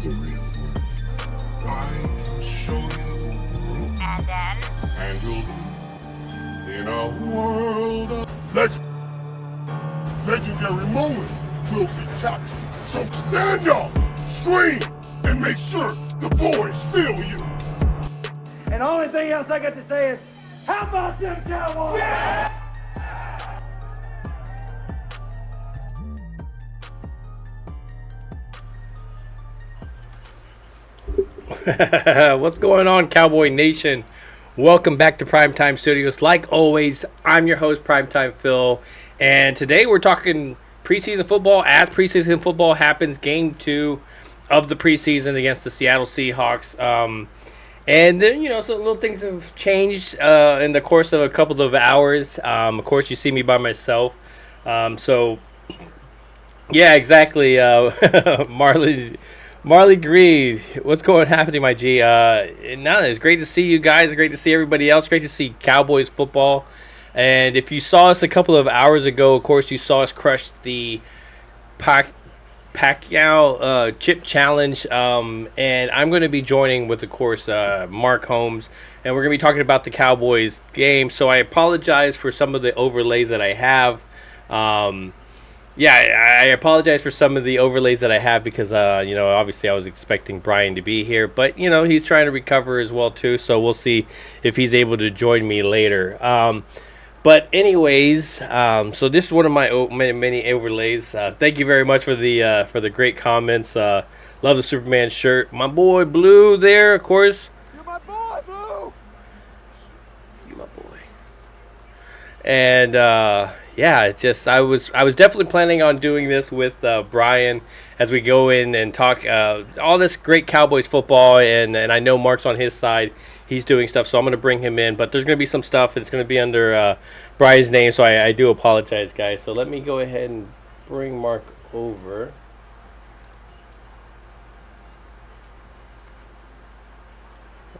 the real world. I can show you the rope. And then? And you'll in a world of legendary moments will be captured. So stand up, scream, and make sure the boys feel you. And the only thing else I got to say is, how about them Cowboys? Yeah! What's going on, Cowboy Nation? Welcome back to Primetime Studios. Like always, I'm your host, Primetime Phil, and today we're talking preseason football as preseason football happens. Game 2 of the preseason against the Seattle Seahawks. And then, some little things have changed in the course of a couple of hours. Of course, you see me by myself. Yeah, exactly. Marley Gree, what's happening, my G? It's great to see you guys. Great to see everybody else. Great to see Cowboys football. And if you saw us a couple of hours ago, of course, you saw us crush the Pacquiao Chip Challenge. And I'm going to be joining with, of course, Mark Holmes. And we're going to be talking about the Cowboys game. So I apologize for some of the overlays that I have. I apologize for some of the overlays that I have because, obviously I was expecting Brian to be here. But, he's trying to recover as well, too. So we'll see if he's able to join me later. But anyways, so this is one of my many overlays. Thank you very much for the great comments. Love the Superman shirt. My boy Blue there, of course. You're my boy, Blue! You my boy. And, it's just I was definitely planning on doing this with Brian as we go in and talk all this great Cowboys football, and I know Mark's on his side. He's doing stuff, so I'm going to bring him in. But there's going to be some stuff. It's going to be under Brian's name, so I do apologize, guys. So let me go ahead and bring Mark over.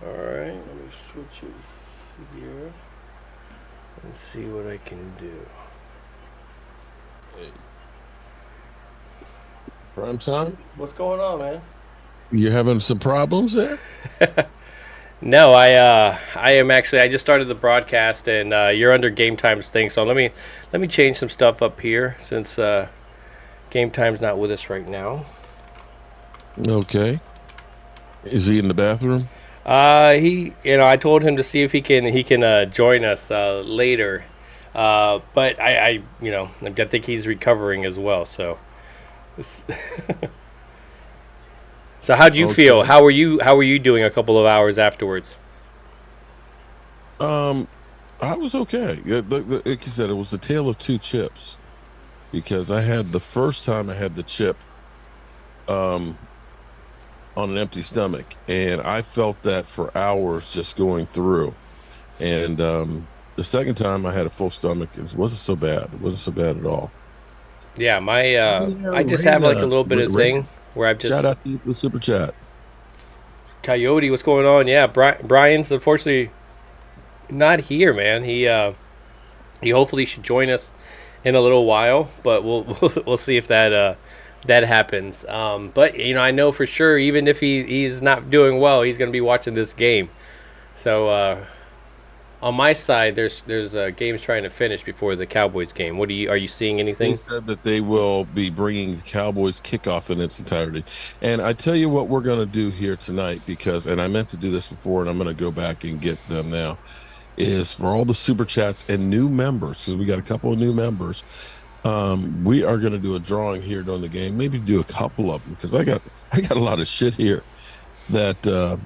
All right, let me switch it here and see what I can do. Hey. Prime time? What's going on, man? You having some problems there? No, I am actually. I just started the broadcast, and you're under Game Time's thing. So let me change some stuff up here since Game Time's not with us right now. Okay. Is he in the bathroom? I told him to see if he can join us later. But I think he's recovering as well. So, so how'd you feel? How were you doing a couple of hours afterwards? I was okay. Like you said, it was a tale of two chips, because I had the first time I had the chip, on an empty stomach, and I felt that for hours just going through, and the second time I had a full stomach, it wasn't so bad. It wasn't so bad at all. Yeah, I just have like a little bit of thing where I've just... Shout out to the Super Chat. Coyote, what's going on? Yeah, Brian's unfortunately not here, man. He hopefully should join us in a little while, but we'll see if that happens. But, I know for sure, even if he's not doing well, he's going to be watching this game. So, on my side, there's games trying to finish before the Cowboys game. Are you seeing anything? They said that they will be bringing the Cowboys kickoff in its entirety. And I tell you what we're going to do here tonight, and I meant to do this before, and I'm going to go back and get them now, is for all the Super Chats and new members, because we got a couple of new members, we are going to do a drawing here during the game, maybe do a couple of them, because I got a lot of shit here that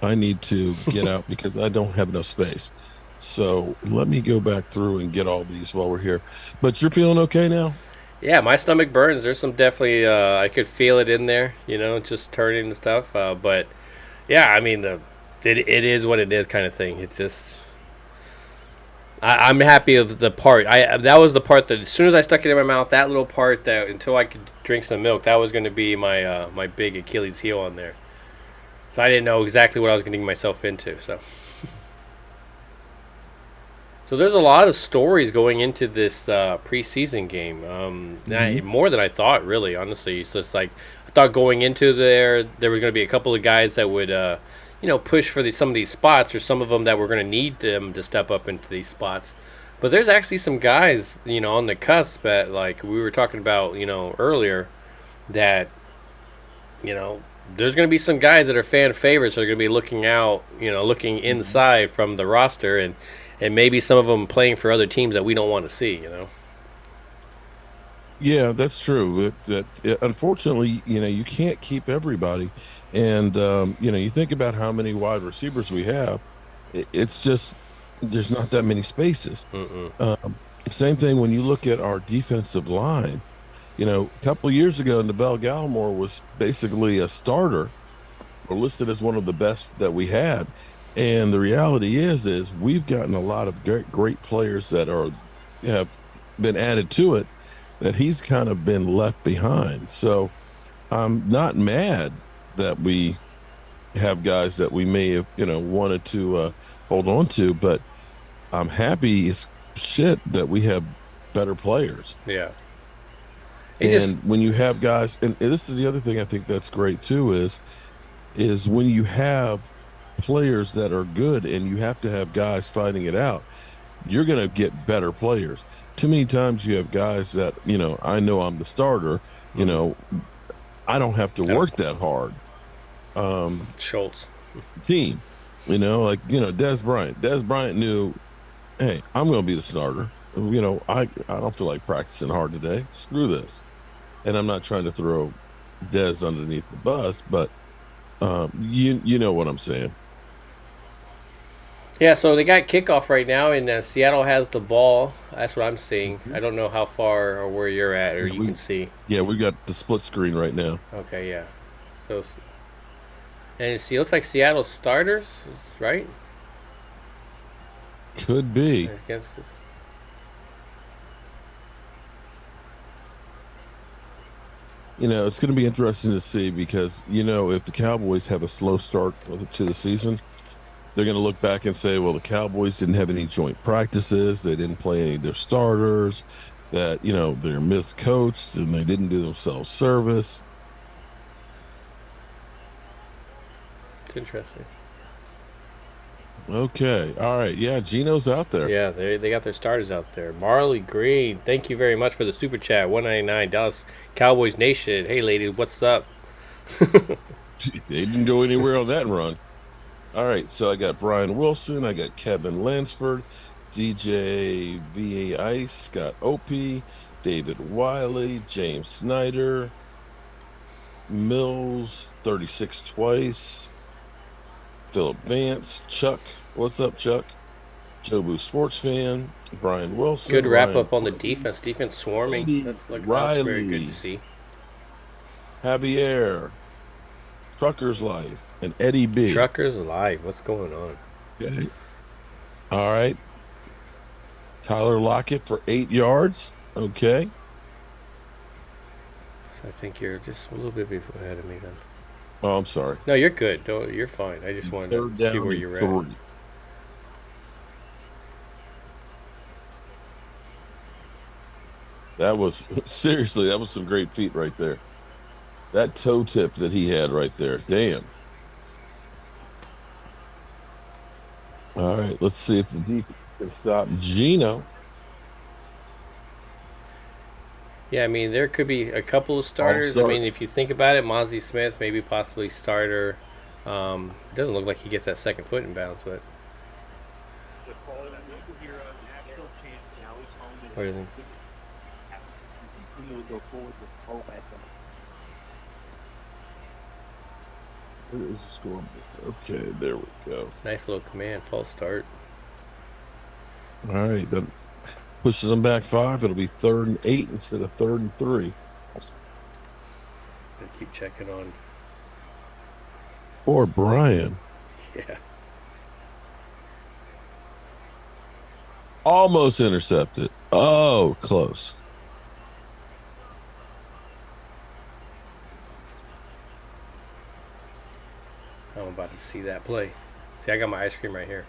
I need to get out because I don't have enough space. So let me go back through and get all these while we're here. But you're feeling okay now? Yeah, my stomach burns. There's some definitely, I could feel it in there, just turning and stuff. But yeah, I mean, it is what it is kind of thing. It's just, I'm happy of the part. That was the part that as soon as I stuck it in my mouth, that little part that until I could drink some milk, that was going to be my my big Achilles heel on there. So I didn't know exactly what I was getting myself into. So So there's a lot of stories going into this preseason game. More than I thought, really. Honestly, it's just like I thought going into there was going to be a couple of guys that would, push for some of these spots, or some of them that were going to need them to step up into these spots. But there's actually some guys, on the cusp that, like we were talking about, earlier, that, there's going to be some guys that are fan favorites that are going to be looking out, looking inside from the roster, and maybe some of them playing for other teams that we don't want to see, Yeah, that's true. Unfortunately, you can't keep everybody. And, you think about how many wide receivers we have. It's just there's not that many spaces. Same thing when you look at our defensive line. A couple of years ago, Neville Gallimore was basically a starter or listed as one of the best that we had. And the reality is we've gotten a lot of great players that have been added to it, that he's kind of been left behind. So I'm not mad that we have guys that we may have, wanted to hold on to, but I'm happy as shit that we have better players. Yeah. When you have guys, and this is the other thing I think that's great too, is when you have players that are good and you have to have guys fighting it out, you're going to get better players. Too many times you have guys that, I know I'm the starter, I don't have to work that hard. Schultz. Team, Dez Bryant. Dez Bryant knew, hey, I'm going to be the starter. I don't feel like practicing hard today. Screw this. And I'm not trying to throw Dez underneath the bus, but you know what I'm saying. Yeah, so they got kickoff right now, and Seattle has the ball. That's what I'm seeing. I don't know how far or where you're at, or you can see. Yeah, we got the split screen right now. Okay, yeah. So, and it looks like Seattle starters, right? Could be. I guess. It's going to be interesting to see because, if the Cowboys have a slow start to the season, they're going to look back and say, well, the Cowboys didn't have any joint practices. They didn't play any of their starters, that, they're miscoached and they didn't do themselves service. It's interesting. Okay. All right. Yeah, Gino's out there. Yeah, they got their starters out there. Marley Green, thank you very much for the super chat. 199 Dallas Cowboys Nation. Hey, ladies, what's up? They didn't go anywhere on that run. All right. So I got Brian Wilson. I got Kevin Lansford, DJ VA Ice, Scott Opie, David Wiley, James Snyder, Mills, 36 twice. Philip Vance, Chuck. What's up, Chuck? Jobu Sports Fan, Brian Wilson. Good wrap up on the defense. Defense swarming. Eddie That's Riley, very good to see. Javier, Trucker's Life, and Eddie B. Trucker's Life. What's going on? Okay. All right. Tyler Lockett for 8 yards. Okay. So I think you're just a little bit ahead of me then. Oh, I'm sorry. No, you're good. You're fine. I just wanted to see where you're at. That was seriously, that was some great feet right there. That toe tip that he had right there. Damn. All right, let's see if the defense can stop Gino. Yeah, I mean, there could be a couple of starters. I mean, if you think about it, Mozzie Smith, maybe possibly starter. It doesn't look like he gets that second foot in bounds, but. What do you think? Where is the score? Okay, there we go. Nice little command, false start. All right, that pushes them back 5. It'll be 3rd and 8 instead of 3rd and 3. Gotta keep checking on. Or Brian. Yeah. Almost intercepted. Oh, close. I'm about to see that play. See, I got my ice cream right here.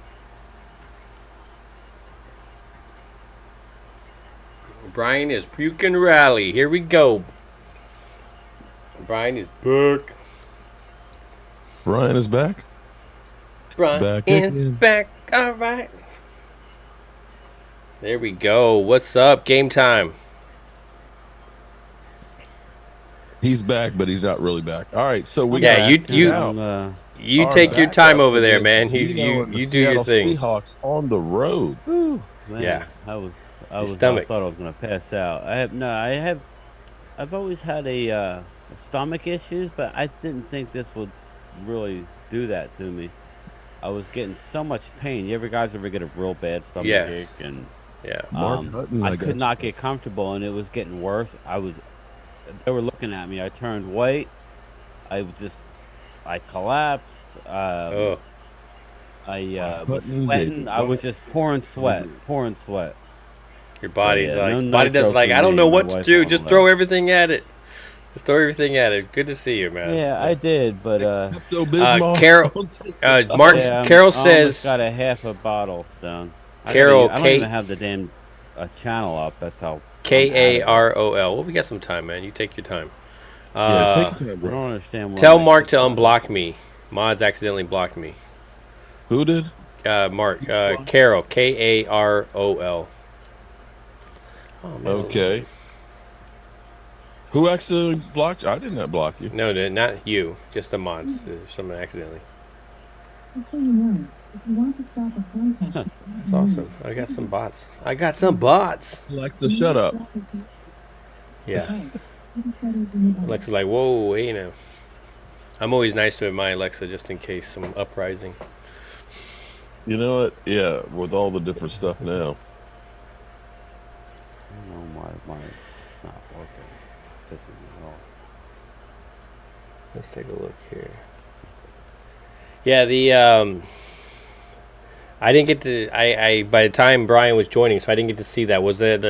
Brian is puking rally. Here we go. Brian is back. Brian is back. Brian Back is again. back. All right. There we go. What's up? Game time. He's back, but he's not really back. All right, so we Yeah, got you our take your time backups over there, against man. Geno and the You do your Seattle thing. Seahawks on the road. Man, Yeah. I stomach. thought I was gonna pass out. I've always had a stomach issues, but I didn't think this would really do that to me. I was getting so much pain. You guys ever get a real bad stomach ache? Yes. And Yeah. Mark Hutton, I could not get comfortable, and it was getting worse. They were looking at me. I turned white. I collapsed. Oh. I was Hutton, sweating. David I was Blunt. just pouring sweat. Your body's Yeah, like, no body does nitro like, for I don't me. know My what to wife do. won't Just allow throw it. everything at it. Just throw everything at it. Good to see you, man. Yeah, I did, but Pepto-Bismol Carol- on top. Mark, yeah, Carol I almost says, got a half a bottle down. Carol, I don't Kate- even have the damn channel up. That's how. KAROL. Well, we got some time, man. You take your time. Yeah, take your I time, bro. don't understand. Why Tell my Mark to shit's- unblock me. Mods accidentally blocked me. Who did? Mark, Carol, KAROL. Oh, man. Okay. Who accidentally blocked you? I did not block you. No, not you. Just the mods. Someone accidentally. So you know, if you want to stop a contact, That's awesome. I got some bots. I got some bots. Alexa, shut up. Yeah. Alexa's like, whoa, hey now. I'm always nice to my Alexa just in case some uprising. You know what? Yeah, with all the different stuff now. I don't know why it's not working. It's pissing me off. Let's take a look here. Yeah, the I didn't get to. I by the time Brian was joining, so I didn't get to see that. Was it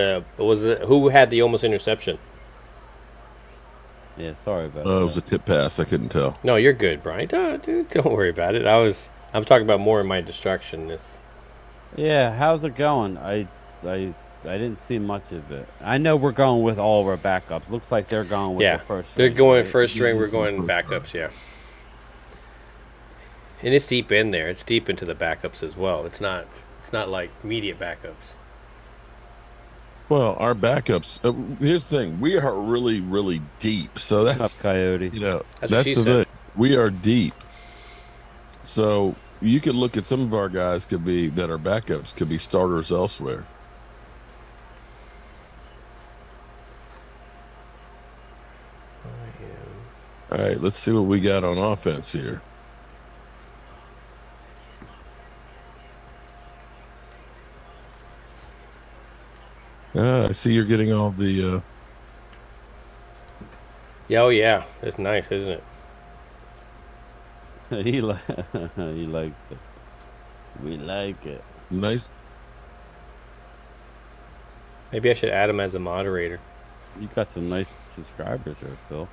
who had the almost interception? Yeah, sorry about It was a that. tip pass. I couldn't tell. No, you're good, Brian. Don't worry about it. I'm talking about more in my distractionness. Yeah, how's it going? I didn't see much of it. I know we're going with all of our backups. Looks like they're going with Yeah, the first. they're string, going right? first string. We're First going string. backups. Yeah, and it's deep in there. It's deep into the backups as well. It's not like immediate backups. Well, our backups. Here's the thing: we are really, really deep. So What's that's up, Coyote? That's what that's she the said. thing. We are deep. So you could look at some of our guys that are backups could be starters elsewhere. All right, let's see what we got on offense here. I see you're getting all the. Yeah, oh yeah, it's nice, isn't it? he likes it. We like it. Nice. Maybe I should add him as a moderator. You got some nice subscribers there, Phil.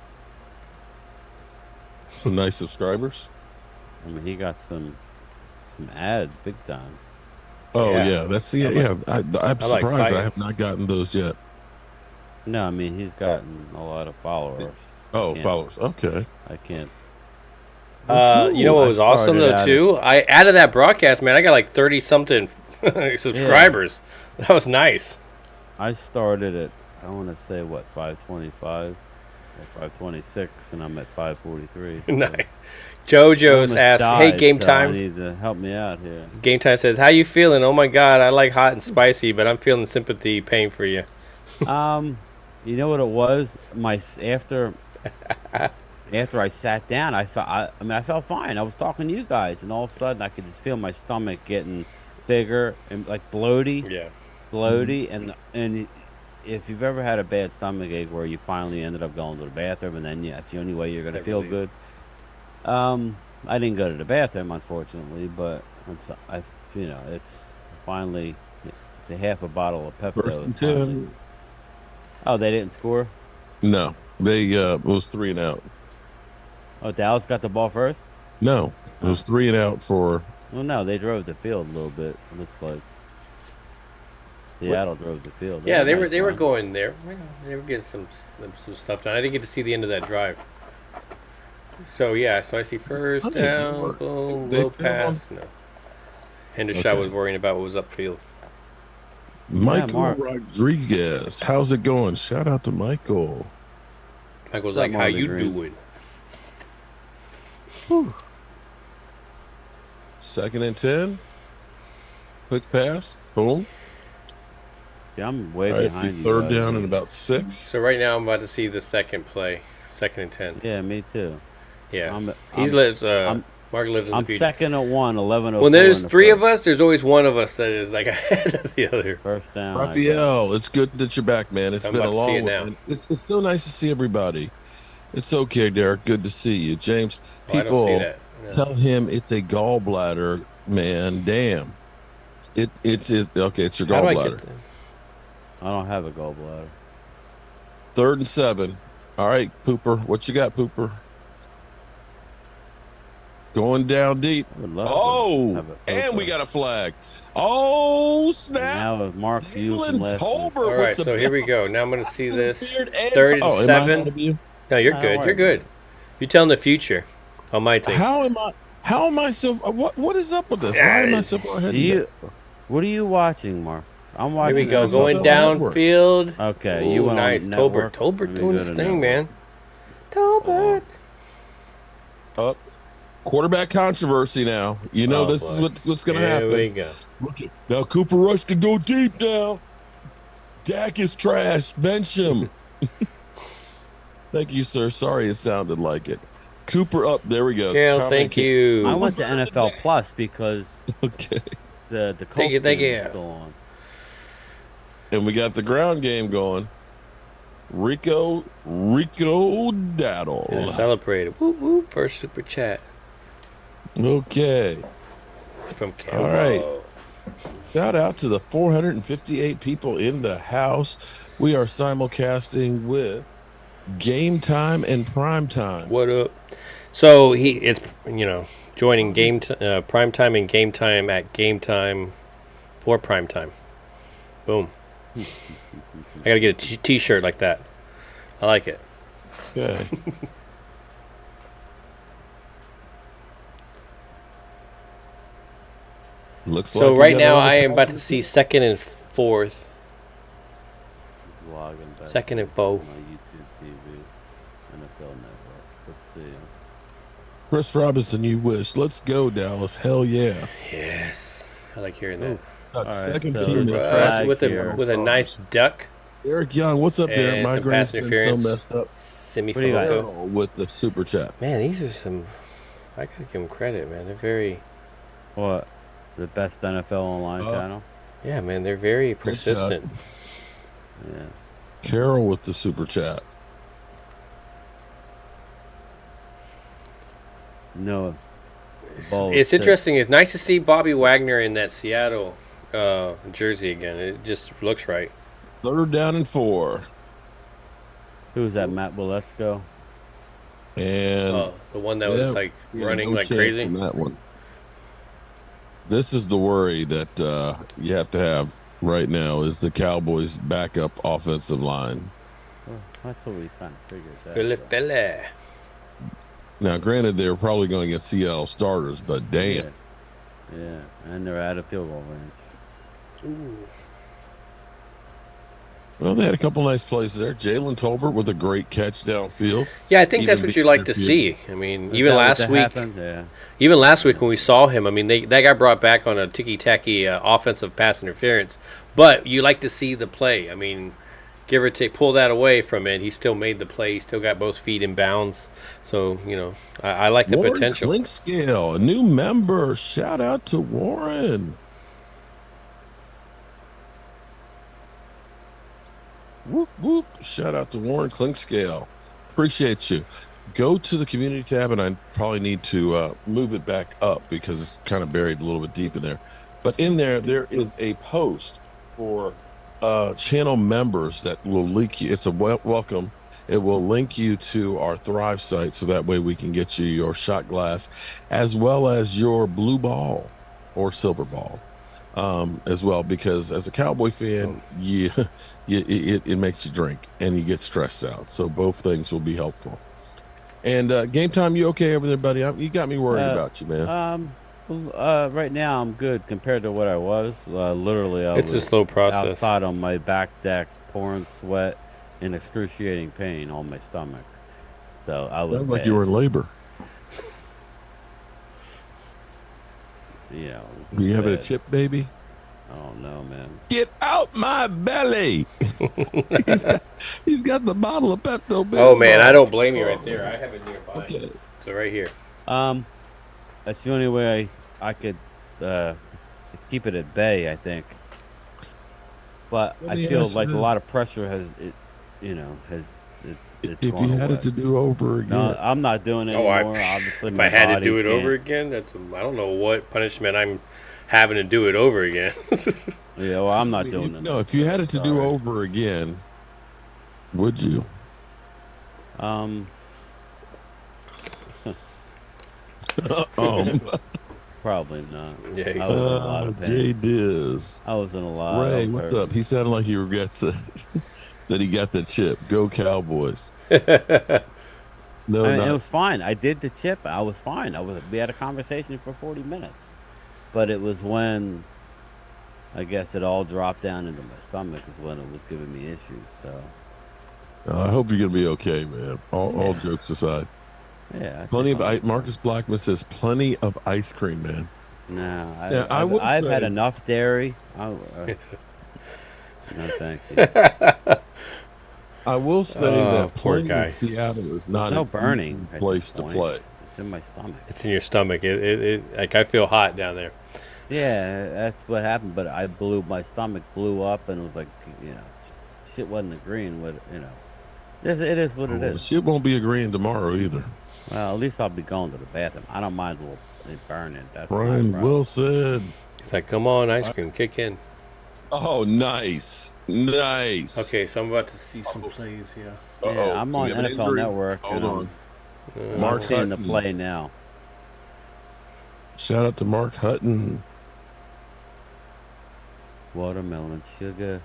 Some nice subscribers. I mean, he got some ads, big time. Oh Yeah. yeah, that's yeah. I'm like surprised fighting. I have not gotten those yet. No, I mean he's gotten a lot of followers. Oh, Yeah. followers. Okay. I can't. You know what I was awesome started though out too? I added that broadcast, man. I got like 30 something subscribers. That was nice. I started at I want to say what 525 or 526, and I'm at 543. so Nice. JoJo's almost asked, "Hey, died, game so time." I need to help me out here. Game time says, "How you feeling?" Oh my God, I like hot and spicy, but I'm feeling sympathy, pain for you. You know what it was? After I sat down, I felt fine. I was talking to you guys, and all of a sudden, I could just feel my stomach getting bigger and like bloaty, and if you've ever had a bad stomach ache where you finally ended up going to the bathroom, and then that's the only way you're gonna That feel relief. good. I didn't go to the bathroom, unfortunately, but it's finally the half a bottle of Pepto. First and is finally- 10. Oh, they didn't score. No, they it was 3 and out. Oh, Dallas got the ball first. No, it was 3 and out for. Well, no, they drove the field a little bit. It looks like. Seattle drove the field. Yeah, they a were nice they were run. going there. Well, they were getting some stuff done. I didn't get to see the end of that drive. So yeah, so I see first I think down, boom, they low failed on pass. No, Hendershot Okay. was worrying about what was upfield. Michael Mark. Rodriguez. How's it going? Shout out to Michael. Michael's What's up, like, "How Marty you Greens? doing?" 2nd and 10. Quick pass. Boom. Yeah, I'm way All right, behind you. 3rd guys. down and about 6. So right now I'm about to see the second play, 2nd and 10. Yeah, me too. Yeah, I'm- he I'm- lives. I'm- Mark lives in I'm the future. 2nd at 1, 11:04. When there's in the 3 of first. us, there's always one of us that is like ahead of the other. First down. I got. Raphael, it's good that you're back, man. It's I'm been a about to see long it one. now. It's so nice to see everybody. It's okay, Derek. Good to see you. James, Oh, I don't people see that. No. tell him it's a gallbladder, man. Damn. It's okay, it's your How do I gallbladder. get that? I don't have a gallbladder. 3rd and 7. All right, Pooper. What you got, Pooper? Going down deep. I would love to Oh, have a and we Pooper. got a flag. Oh, And snap. now with Mark's you from Jalen last week. Tolbert All with right, the so here we go. Now I'm going to see this. beard and 3rd and am I 7. ahead of you? No, you're Don't good. worry You're good. You're telling the future on my thing. How am I so what is up with this? Why am I so far ahead Do of you- this? What are you watching, Mark? I'm Here watching. we go. NFL Going Network. downfield. Okay, Ooh, you went nice. on Tolbert. network. Tolbert Let me doing go his to thing, network. man. Tolbert. Up. Quarterback controversy now. You know Oh, this is boy. what's going to Here happen. we go. Look at now. Cooper Rush can go deep now. Dak is trash. Bench him. Thank you, sir. Sorry, it sounded like it. Cooper up. There we go. Gail, Comment thank can- you. I went to NFL Plus because Okay. the Colts Thank you, thank game you. is still on. And we got the ground game going. Rico Daddle. Yeah, celebrated. Whoop, whoop. First super chat Okay. from Campbell. All right. Shout out to the 458 people in the house. We are simulcasting with Game Time and Prime Time. What up? So he is, joining prime time and game time at game time for prime time. Boom. I gotta get a t-shirt like that. I like it. Okay. Looks So like we right got now all the I am about to passes. see 2nd and 4th. Logging back 2nd and to 4. my YouTube TV, NFL Network. Let's see. Chris Robinson, you wish. Let's go, Dallas. Hell yeah. Yes. I like hearing that. Got right, second so team the in flag press With here. a nice duck. Eric Young, what's up, Derek? And My some brain's pass been so interference. messed up. Semi What do you got? Carol with the super chat. Man, these are some. I gotta give them credit, man. They're very. What? The best NFL online channel? Yeah, man. They're very Good persistent. shot. Yeah. Carol with the super chat. No. Ball It's is interesting. It's nice to see Bobby Wagner in that Seattle jersey again. It just looks right. 3rd down and 4. Who's that? Matt Waletzko? And The one that yeah, was like yeah, running no like chance crazy. in that one. This is the worry that you have to have right now is the Cowboys' backup offensive line. Well, that's what we kind of figured. That, Philly, but- Philly. Now, granted, they're probably going to get Seattle starters, but damn. Yeah, and they're out of field goal range. Ooh. Well, they had a couple nice plays there. Jalen Tolbert with a great catch downfield. Yeah, I think that's Even what you like to if you- see. I mean, Is even that what last that week, happened? Yeah. even last week when we saw him, I mean, that got brought back on a ticky-tacky offensive pass interference. But you like to see the play. I mean, give or take, pull that away from it. He still made the play. He still got both feet in bounds. So, I like the Warren potential. Clinkscale, a new member. Shout out to Warren. Whoop, whoop. Shout out to Warren Clinkscale. Appreciate you. Go to the community tab, and I probably need to move it back up because it's kind of buried a little bit deep in there. But in there is a post for channel members that will link you. It's a welcome. It will link you to our Thrive site, so that way we can get you your shot glass as well as your blue ball or silver ball. as well, because as a Cowboy fan, it makes you drink and you get stressed out. So both things will be helpful. And game time, you okay over there, buddy? You got me worried about you, man. Right now I'm good compared to what I was. Literally, I It's a was slow process. outside on my back deck, pouring sweat and excruciating pain on my stomach. So I was Sounds like you were in labor. Yeah. You having a chip, baby? I don't know, man. Get out my belly! he's got the bottle of Pepto Bismol. Oh man, I don't blame you right there. I have it nearby. Okay. So right here. That's the only way I could keep it at bay, I think. But I feel like a lot of pressure it's if you had it to do over again. No, I'm not doing it anymore. Obviously, if I had to do it over again, I don't know what punishment I'm having to do it over again. Yeah, well, I'm not doing it. No, if you had it to do over again, would you? Probably not. Yeah, I was in a lot of pain. Jay Diz. I was in a lot. Ray, what's up? He sounded like he regrets it, that he got that chip. Go Cowboys. No, I mean, it was fine. I did the chip. I was fine. We had a conversation for 40 minutes. But it was when, I guess, it all dropped down into my stomach is when it was giving me issues. So I hope you're going to be okay, man. All jokes aside. Yeah. Plenty of Marcus Blackman says plenty of ice cream, man. No, I've had enough dairy. No, thank you. I will say that playing in Seattle is not no burning place to play. It's in my stomach. It's in your stomach. It like I feel hot down there. Yeah, that's what happened. But my stomach blew up, and it was like, shit wasn't agreeing with, it is what it is. Shit won't be agreeing tomorrow either. Well, at least I'll be going to the bathroom. I don't mind it burning. That's Brian Wilson. It's like, come on, ice cream, kick in. Oh, nice. Okay, so I'm about to see some plays here. Yeah, I'm on NFL Network. Hold on. Mark seeing the play now. Shout out to Mark Hutton. Watermelon sugar.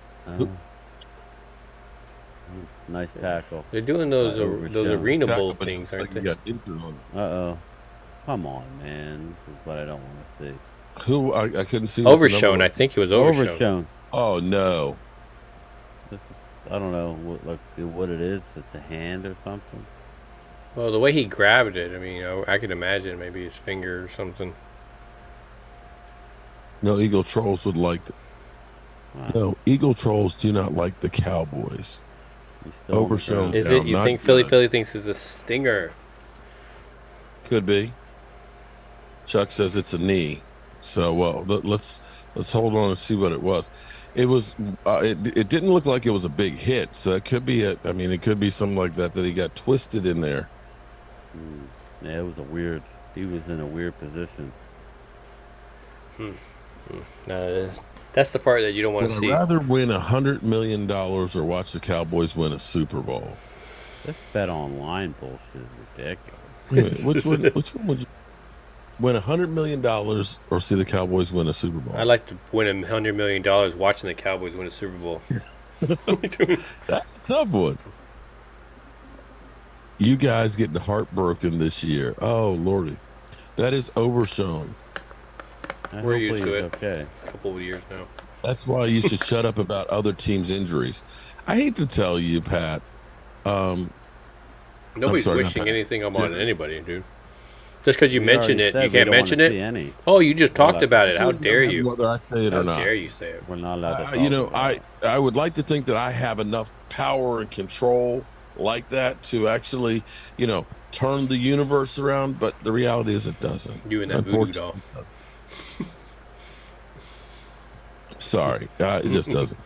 Nice tackle. They're doing those arena bowl things, aren't they? Uh-oh. Come on, man. This is what I don't want to see. Who? I couldn't see. Overshown. I think he was overshown. Oh, no. This is, I don't know what it is. It's a hand or something. Well, the way he grabbed it, I mean, I could imagine maybe his finger or something. No, Eagle Trolls would like Wow. No, Eagle Trolls do not like the Cowboys. Overshown. Is it? You think Philly thinks it's a stinger? Could be. Chuck says it's a knee. So, well, let's hold on and see what it was. It was. It didn't look like it was a big hit. So it could be. It could be something like that he got twisted in there. Yeah, it was weird. He was in a weird position. That's the part that you don't want to see. I'd rather win $100 million or watch the Cowboys win a Super Bowl. This bet online bullshit is ridiculous. Wait, which one would you win $100 million or see the Cowboys win a Super Bowl? I'd like to win $100 million watching the Cowboys win a Super Bowl. That's a tough one. You guys getting heartbroken this year. Oh, Lordy. That is overshown. We're used to it. Okay. A couple of years now. That's why you should shut up about other teams' injuries. I hate to tell you, Pat. Nobody's wishing anything on anybody, dude. Just because you mentioned it, you can't mention it? Oh, you just talked about it. How dare you? Whether I say it or not. How dare you say it? We're not allowed to talk I would like to think that I have enough power and control like that to actually, turn the universe around, but the reality is it doesn't. You and that voodoo doll. Sorry, it just doesn't.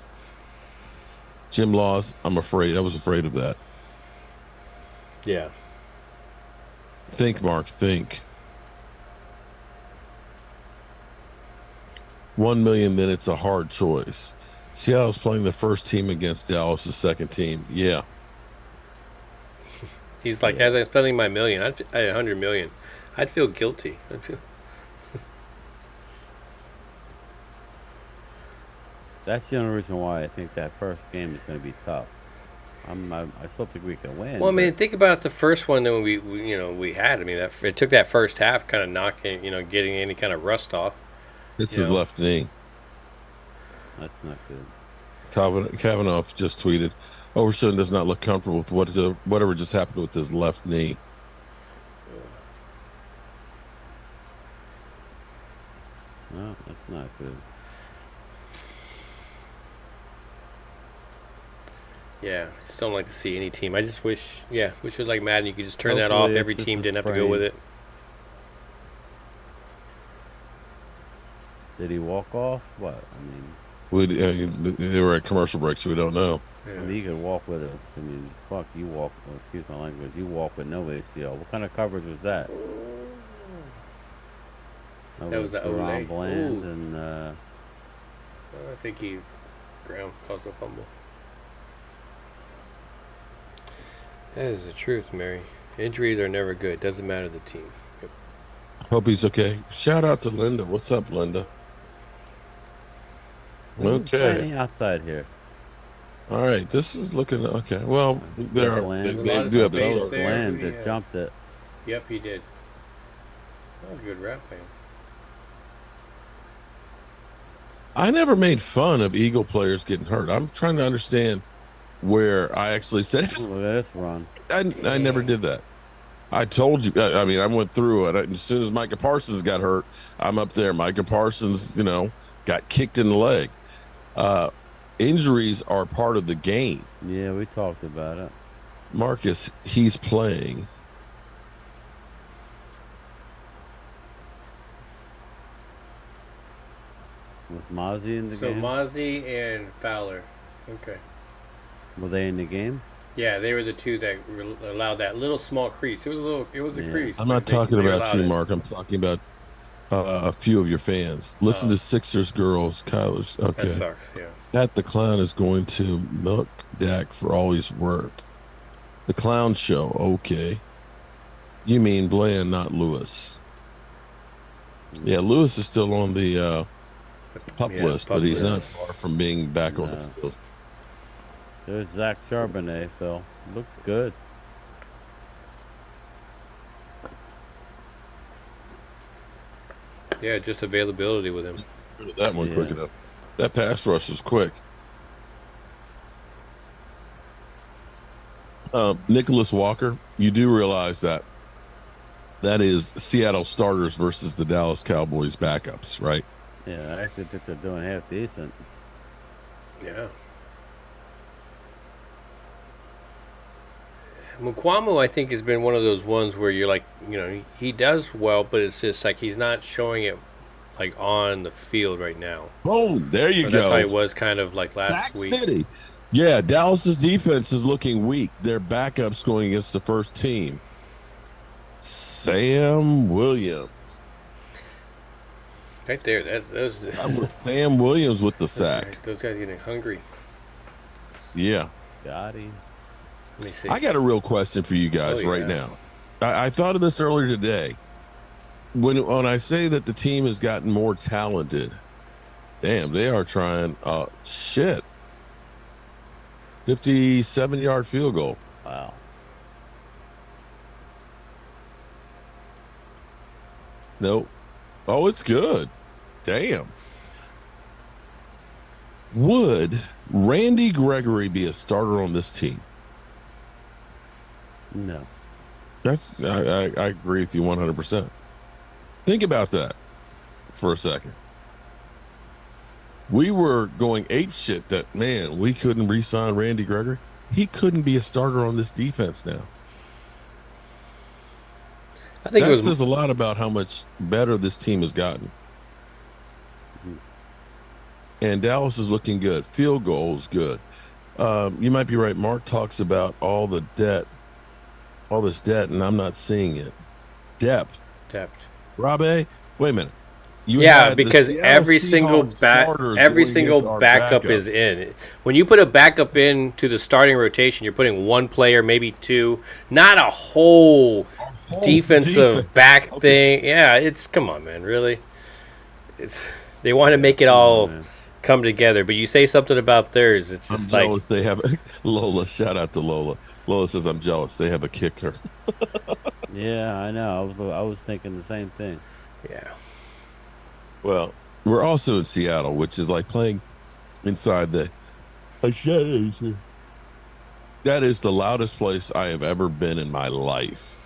Jim Laws, I was afraid of that. Yeah. Think, Mark, think. 1 million minutes, a hard choice. Seattle's playing the first team against Dallas' second team. Yeah. He's like, as I'm spending my million, $100 million, I'd feel guilty. That's the only reason why I think that first game is going to be tough. I still think we can win. Well, I mean, but think about the first one that we had. I mean, it took that first half kind of knocking, getting any kind of rust off. It's You his know. left knee. that's not good. Kavanaugh just tweeted, Overshown does not look comfortable with whatever just happened with his left knee. No, that's not good. Yeah, I just don't like to see any team. I just wish it was like Madden. You could just turn that off. Hopefully Every it's just team a didn't have to go with sprain. it. Did he walk off? What? They were at commercial break, so we don't know. I mean, you could walk with it. I mean, fuck, you walk. Excuse my language. You walk with no ACL. What kind of coverage was that? That was the Deron Olay. Bland Ooh. and I think Graham caused a fumble. That is the truth, Mary. Injuries are never good. Doesn't matter the team. Yep. Hope he's okay. Shout out to Linda. What's up, Linda? Who's playing Okay. the outside here. All right. This is looking okay. Well, they Bland. they There's a lot do of have a space start. there. Bland Yeah. that jumped it. Yep, he did. That was a good rap, man. I never made fun of Eagle players getting hurt. I'm trying to understand where I actually said Look at this run. I never did that. I told you. I mean, I went through it. As soon as Micah Parsons got hurt, I'm up there. Micah Parsons, got kicked in the leg. Injuries are part of the game. Yeah, we talked about it. Marcus, he's playing. Was Mozzie in the So game? Mozzie and Fowler. Okay. Were they in the game? Yeah, they were the two that allowed that little small crease. It was a Yeah. crease. I'm but not they talking about allowed you, it. Mark. I'm talking about a few of your fans. Listen Oh. to Sixers girls. Kyler's That okay. sucks. Yeah. That the clown is going to milk Dak for all he's worth. The clown show. Okay. You mean Bland, not Lewis. Yeah, Lewis is still on the pup Yeah, list, pup but he's not list. far from being back on the No. field. There's Zach Charbonnet, Phil. Looks good. Yeah, just availability with him. Rid of that one quick Yeah. enough. That pass rush was quick. Nicholas Walker, you do realize that is Seattle starters versus the Dallas Cowboys backups, right? Yeah, I actually think they're doing half decent. Yeah. Mukwamu, I think, has been one of those ones where you're like, he does well, but it's just like he's not showing it like on the field right now. Oh, there you Or go. that's how it was kind of like last Back week. City. Yeah, Dallas's defense is looking weak. Their backups going against the first team. Sam Williams. Right there. Those That was Sam Williams with the sack. those guys getting hungry. Yeah. Got him. Let me see. I got a real question for you guys Oh, right yeah. now. I thought of this earlier today. When I say that the team has gotten more talented, damn, they are trying. Shit. 57-yard field goal. Wow. Nope. Oh, it's good. Damn. Would Randy Gregory be a starter on this team? No. I agree with you 100%. Think about that for a second. We were going ape shit that, man, we couldn't re-sign Randy Gregory. He couldn't be a starter on this defense now. I think That it was says a lot about how much better this team has gotten. And Dallas is looking good. Field goals good. You might be right. Mark talks about all this debt, and I'm not seeing it. Depth. tapped. Robbie, wait a minute. You Yeah, had the because Seattle every single Seahawks starters every going single against our backup is backups. in. When you put a backup in to the starting rotation, you're putting one player, maybe two, not a whole Whole defensive defense. back Okay. thing. Yeah, come on, man, really. They want to make it all. Man. come together. But you say something about theirs, it's I'm just like, jealous they have Lola. Shout out to Lola. Lola says I'm jealous they have a kicker. Yeah, I know. I was thinking the same thing. yeah. Well, we're also in Seattle, which is like playing inside the. That is the loudest place I have ever been in my life.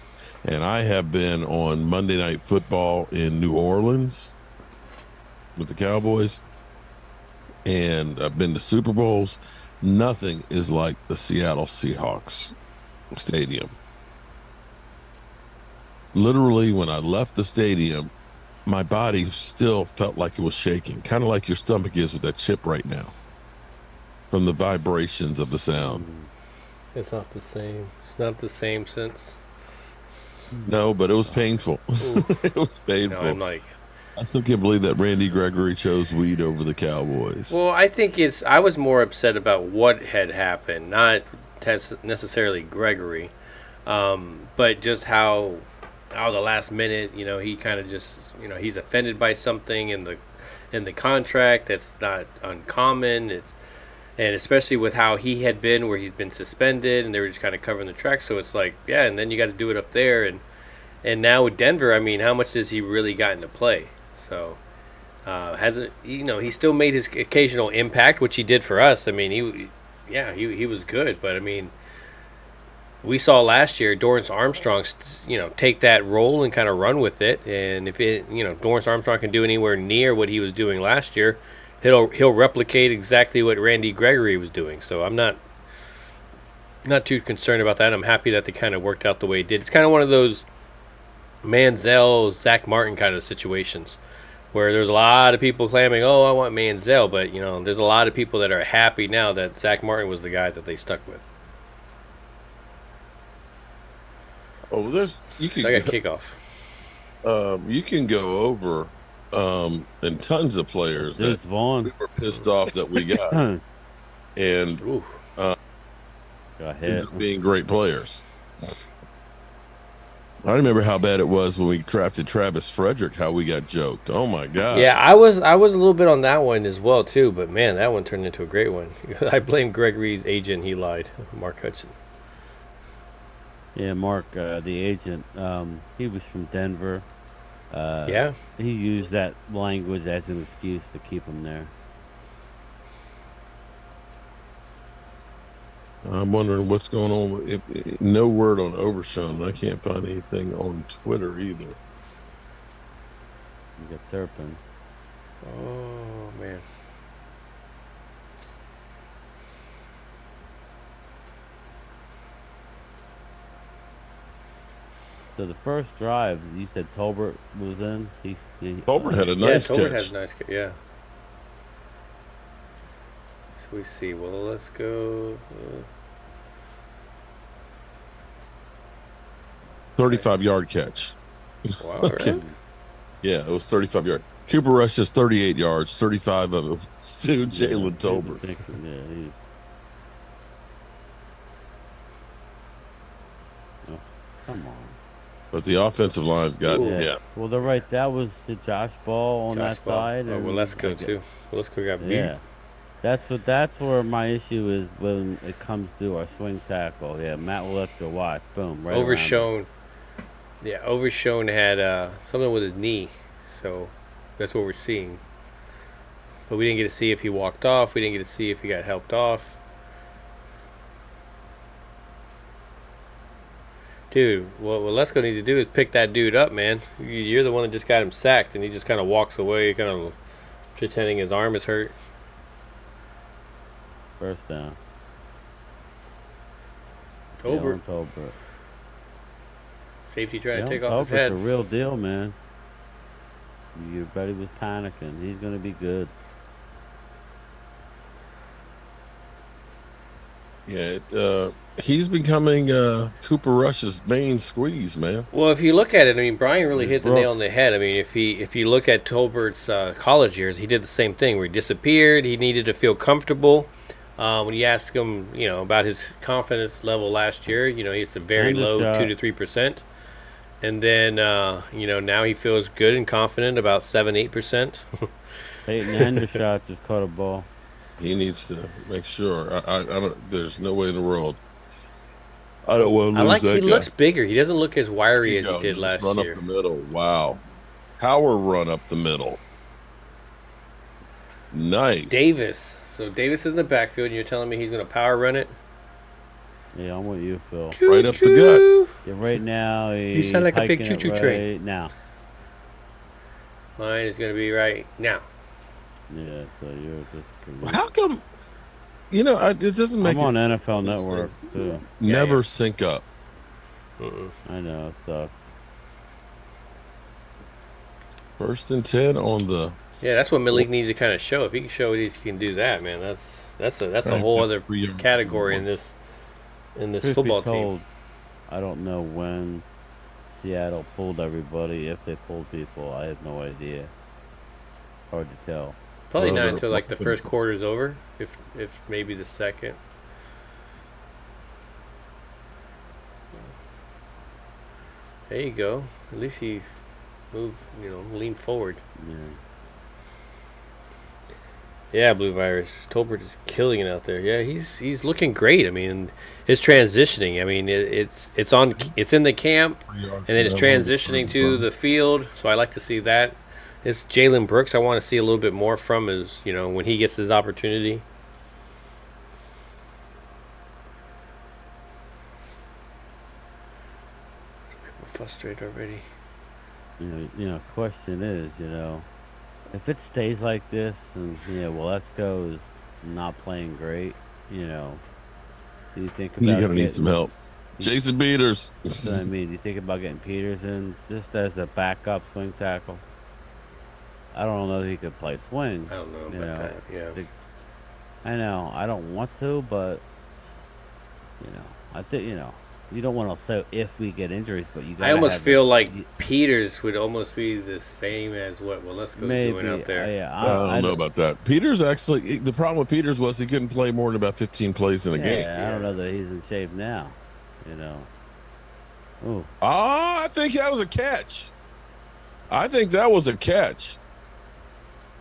And I have been on Monday Night Football in New Orleans with the Cowboys. And I've been to Super Bowls. Nothing is like the Seattle Seahawks stadium. Literally, when I left the stadium, my body still felt like it was shaking, kind of like your stomach is with that chip right now from the vibrations of the sound. It's not the same. It's not the same since. No, but it was painful. It was painful. I'm like, I still can't believe that Randy Gregory chose weed over the Cowboys. well, I think I was more upset about what had happened, not necessarily Gregory, but just how the last minute, he kind of just, he's offended by something in the contract that's not uncommon. And especially with how he had been, where he's been suspended, and they were just kind of covering the track. So it's like, yeah, and then you got to do it up there, and now with Denver, I mean, how much has he really gotten to play? So hasn't he still made his occasional impact, which he did for us. I mean, he was good, but I mean, we saw last year Dorrance Armstrong, take that role and kind of run with it, and if Dorrance Armstrong can do anywhere near what he was doing last year, he'll replicate exactly what Randy Gregory was doing. So I'm not too concerned about that. I'm happy that they kind of worked out the way it did. It's kind of one of those Manziel, Zach Martin kind of situations where there's a lot of people claiming, oh, I want Manziel, but there's a lot of people that are happy now that Zach Martin was the guy that they stuck with. Oh, you can So I got kickoff. you can go over and tons of players that Vaughn. we were pissed off that we got, and Go ahead. ended up being great players. I remember how bad it was when we drafted Travis Frederick, how we got joked. Oh my God. Yeah, I was a little bit on that one as well too, but man, that one turned into a great one. I blame Gregory's agent. He lied, Mark Hudson. Yeah, Mark, the agent, he was from Denver. Yeah. He used that language as an excuse to keep him there. I'm wondering what's going on. No word on Overshown. I can't find anything on Twitter either. You got Turpin. Oh man. So the first drive, you said Tolbert was in. He Tolbert had a nice Tolbert catch. has a nice catch. Yeah. So we see. Well, let's go. 35-yard catch. Wow. Okay. Right? Yeah, it was 35 yards. Cooper Rush is 38 yards, 35 of it to Jalen Tolbert. Yeah, he's. Oh, come on. But the offensive line's got, yeah. Well, they're right. That was the Josh Ball on that side. Oh, well, let's go too. Well, let's go. Got beat. Yeah. That's where my issue is when it comes to our swing tackle. Yeah, Matt, well, let's go watch. Boom. Right. Overshown. Yeah, Overshown had something with his knee, so that's what we're seeing. But we didn't get to see if he walked off. We didn't get to see if he got helped off. Dude, what Lesko needs to do is pick that dude up, man. You're the one that just got him sacked, and he just kind of walks away, kind of pretending his arm is hurt. First down. Tolbert. Tolbert. Safety trying to take Tolbert's off his head. a real deal, man. Your buddy was panicking. He's going to be good. Yeah, he's becoming Cooper Rush's main squeeze, man. Well, if you look at it, I mean, Brian really hit the nail on the head. I mean, if you look at Tolbert's college years, he did the same thing where he disappeared. He needed to feel comfortable. When you ask him, about his confidence level last year, he's a very low 2 to 3%. And then, now he feels good and confident about 7-8%. Peyton Hendershot just caught a ball. He needs to make sure. I don't. There's no way in the world. I don't want to lose that he guy. looks bigger. He doesn't look as wiry as he did Just last run year. up the middle. Wow. Power run up the middle. Nice. Davis. So Davis is in the backfield, and you're telling me he's going to power run it? Yeah, I'm with you, Phil. Right up the gut. Yeah, right now he's sound like a big hiking it choo-choo right train. now. Mine is going to be right now. Yeah, so you're just. How come? You know, it doesn't make. I'm on it, NFL Network too. Never sync up. I know it sucks. 1st and 10 on the. Yeah, that's what Malik needs to kind of show. If he can show he can do that, man, that's a whole other category in this Truth football be told, team. I don't know when Seattle pulled everybody. If they pulled people, I have no idea. Hard to tell. Probably Well, not they're- until like the first quarter's over, if maybe the second. There you go. At least he moved, leaned forward. Yeah. Yeah, Blue Virus. Tolbert is killing it out there. Yeah, he's looking great. I mean, his transitioning. I mean, it's in the camp, and then it's transitioning to the field. So I like to see that. It's Jalen Brooks. I want to see a little bit more from his, when he gets his opportunity. People frustrated already. Question is, if it stays like this, and Waletzko is not playing great, do you think about You're gonna need some help. Jason Peters. That's what I mean. Do you think about getting Peterson just as a backup swing tackle? I don't know if he could play swing. I don't know about that. Yeah. I know. I don't want to, but I think you don't want to say if we get injuries, but you. I almost feel like Peters would almost be the same as what Waletzko's doing out there. Yeah, I don't know about that. Peters actually. The problem with Peters was he couldn't play more than about 15 plays in a game. I don't know that he's in shape now. Ooh. I think that was a catch.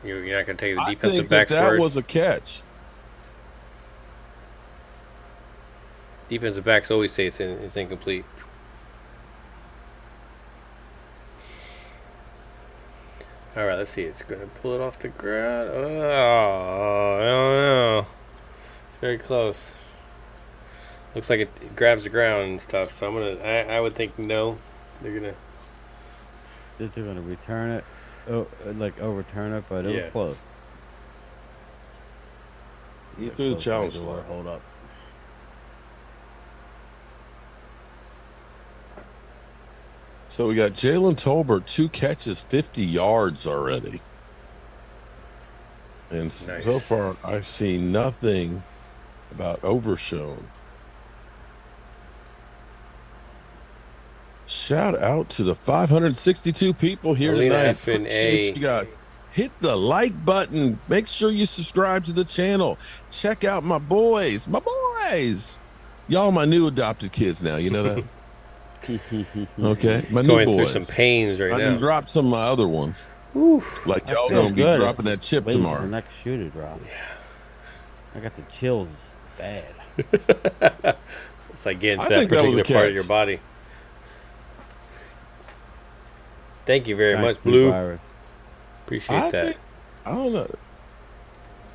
You're not going to take the I defensive think backs that first? was a catch. Defensive backs always say it's incomplete. All right, let's see. It's going to pull it off the ground. Oh, I don't know. It's very close. Looks like it grabs the ground and stuff. So I would think no. They're gonna return it, overturn it, but it was close. He threw the challenge flag. Hold up. So we got Jalen Tolbert, 2 catches, 50 yards already. And Nice. so far, I've seen nothing about Overshown. Shout out to the 562 people here Alina tonight. F and Appreciate A. you guys. Hit the like button. Make sure you subscribe to the channel. Check out my boys. Y'all my new adopted kids now. You know that? Okay. My going new through boys. some pains right I now. can drop some of my other ones. Oof. Like y'all feel gonna be good. dropping that chip Waiting for tomorrow. the next shoe to drop. I got the chills bad. It's like getting I that think that was a particular part of catch. your body. Thank you very Thanks, much, Blue. Virus. Appreciate I that. think I don't know.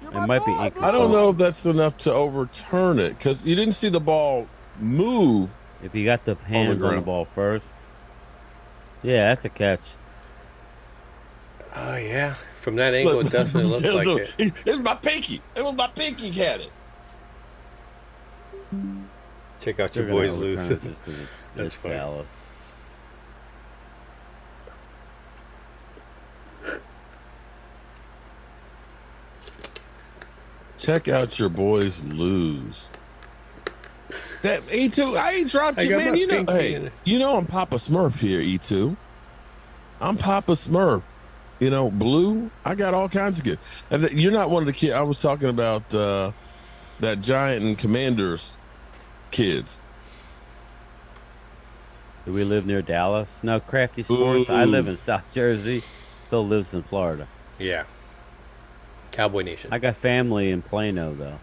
It might be inconsistent. I don't know if that's enough to overturn it because you didn't see the ball move. If you got the hands on the ground. ball first. Yeah, that's a catch. Oh yeah, from that angle, it definitely looks like it. It was my pinky. It was my pinky had it. Check out They're your gonna boys loose. overturn it just 'cause That's it's funny. Dallas. Check out your boys lose. That E2, I ain't dropped I you, got man. my You know, pinky hey, in it. you know I'm Papa Smurf here, E2. I'm Papa Smurf. You know, Blue. I got all kinds of kids. And you're not one of the kids. I was talking about that Giant and Commanders kids. Do we live near Dallas? No, Crafty Sports. I Ooh. live in South Jersey. Phil lives in Florida. Yeah. Cowboy Nation. I got family in Plano though.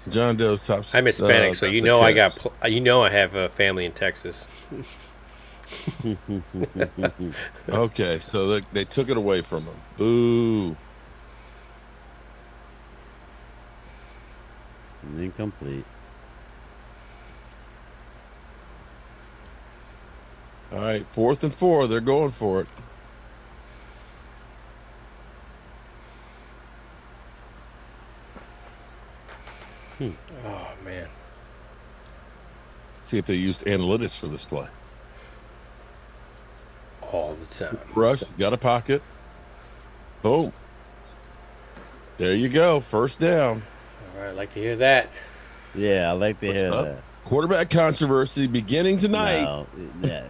John Doe tops. I'm Hispanic, so you know I have a family in Texas. Okay, so they took it away from him. Boo. Incomplete. All right, 4th and 4. They're going for it. Oh man. See if they used analytics for this play. All the time. Rush, got a pocket. Boom. There you go. First down. All right, I'd like to hear that. Yeah, I like to hear that. Quarterback controversy beginning tonight. No, yeah,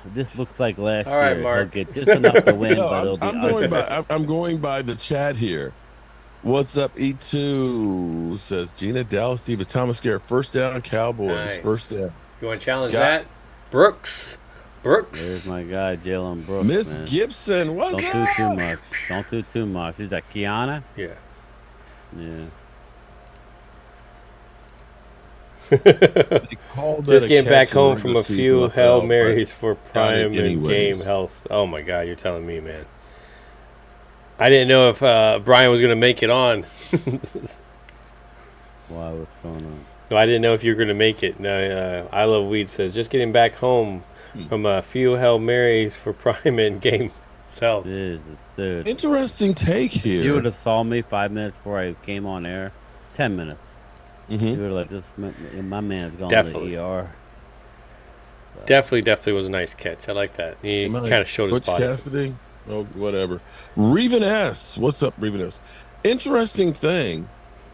this looks like last All right, year. Mark. He'll get just enough to win, No, but it'll be I'm going by the chat here. What's up, E2? Says Gina Dallas, David Thomas Garrett, first down, Cowboys. Nice. First down. You want to challenge that? Brooks. There's my guy, Jalen Brooks. Miss man. Gibson, what's Don't up? do too much. Don't do too much. Is that Kiana? Yeah. Yeah. Just getting back home from a few Hail Marys for Prime and Game Health. Oh my God, you're telling me, man. I didn't know if Brian was going to make it on. Why? What's going on? No, I didn't know if you were going to make it. No, I Love Weed says, just getting back home from a few Hail Marys for Prime and Game Health. Jesus, dude. Interesting take here. You would have saw me 5 minutes before I came on air. 10 minutes. Mm-hmm. You would have like, this. My man's going Definitely. to the ER. Definitely was a nice catch. I like that. He kind of showed his Butch body. Cassidy? Oh, whatever. Reven S. What's up, Reven S? Interesting thing.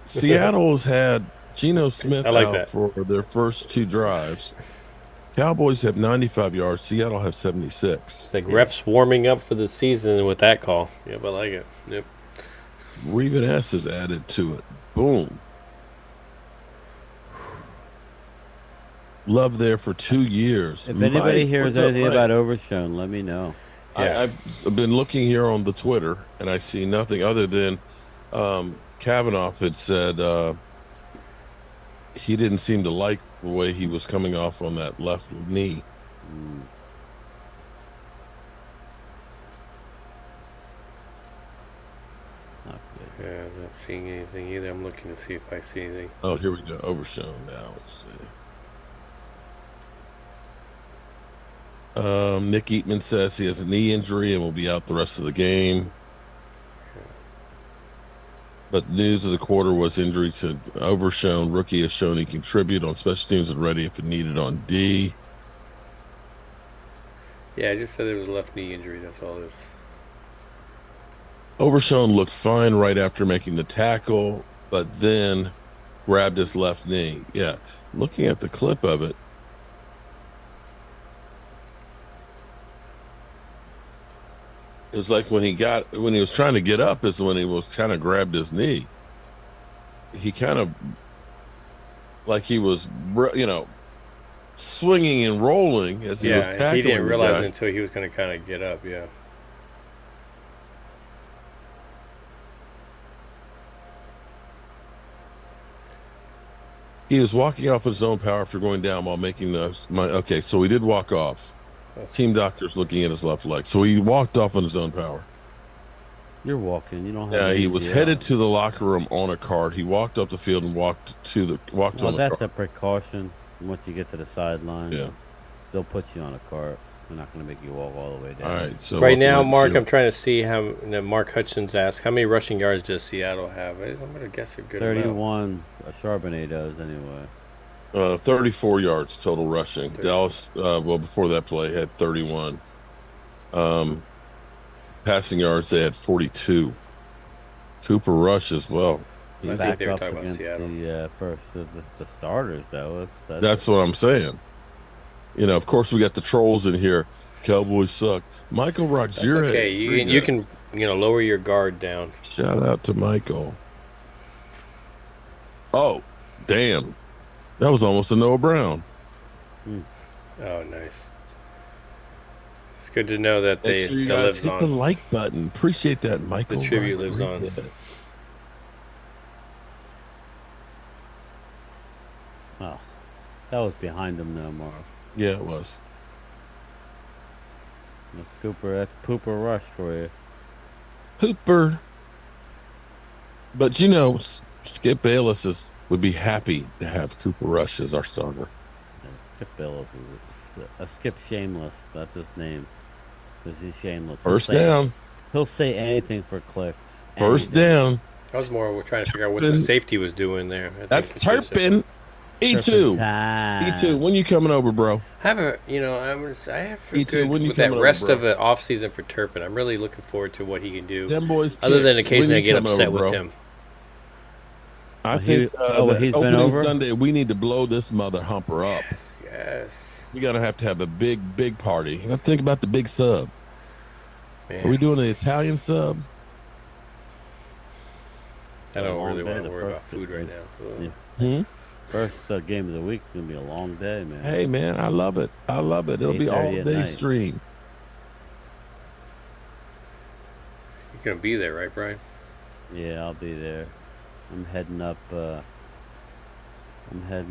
Seattle's had Geno Smith out for their first 2 drives. Cowboys have 95 yards. Seattle have 76. It's like refs warming up for the season with that call. Yep, I like it. Yep. Reven S is added to it. Boom. Love there for 2 years. If anybody hears anything Mike? about Overshown, let me know. Yeah. I've been looking here on the Twitter, and I see nothing other than Kavanaugh had said he didn't seem to like the way he was coming off on that left knee. Not good. Yeah, I'm not seeing anything either. I'm looking to see if I see anything. Oh, here we go. Overshown now. Let's see. Nick Eatman says he has a knee injury and will be out the rest of the game. But news of the quarter was injury to Overshown. Rookie has shown he can contribute on special teams and ready if it needed on D. Yeah, I just said it was a left knee injury. That's all it is. Overshown looked fine right after making the tackle, but then grabbed his left knee. Yeah, looking at the clip of it, it was like when he was trying to get up is when he was kind of grabbed his knee. He kind of, like he was, swinging and rolling as he was tackling. He didn't realize until he was going to kind of get up, yeah. He was walking off his own power after going down while making okay, so he did walk off. Team doctor's looking at his left leg. So he walked off on his own power. You're walking. You don't have. Yeah, he was headed to the locker room on a cart. He walked up the field and walked on the cart. That's a precaution. Once you get to the sideline, Yeah. they'll put you on a cart. They're not going to make you walk all the way down. All right. So Right now, Mark, I'm trying to see how. Mark Hutchins asked, how many rushing yards does Seattle have? I'm going to guess a good amount. 31. Charbonnet does anyway. 34 yards total rushing. Dallas, before that play, had 31. Passing yards, they had 42. Cooper Rush as well. I think they were Backups talking about against Seattle. the starters, though. That's what I'm saying. Of course, we got the trolls in here. Cowboys suck. Michael Roxire. Okay, you can lower your guard down. Shout out to Michael. Oh, damn. That was almost a Noah Brown. Oh, nice. It's good to know that Make sure you that guys lives hit on. the like button. Appreciate that, Michael. The tribute I lives on. appreciate it. Oh, that was behind him no more. Yeah, it was. That's Cooper. That's Pooper Rush for you. Hooper. But you know, Skip Bayless would be happy to have Cooper Rush as our starter. Yeah, Skip Bayless is a Skip Shameless. That's his name. Because he's shameless. First down. He'll say anything for clicks. First Anything. down. That was more we're trying to figure out what the safety was doing there. That's Turpin. E2. E2. When you coming over, bro? I have a, I have for E2, good when you with that coming over, rest bro? of the off season for Turpin. I'm really looking forward to what he can do. Them boys. Other than kicks. occasionally I When you get coming upset over, with bro? him. I think he's been opening over? Sunday, we need to blow this mother humper up. Yes. We're gonna have to have a big party. You gotta think about the big sub. Man. Are we doing the Italian sub? I don't really Long want day, to the worry about first- food right now. Yeah. Hmm? First game of the week is gonna be a long day, man. Hey man, I love it. I love it. It'll be 8:30 all at day night. stream. You're gonna be there, right, Brian? Yeah, I'll be there. I'm heading up.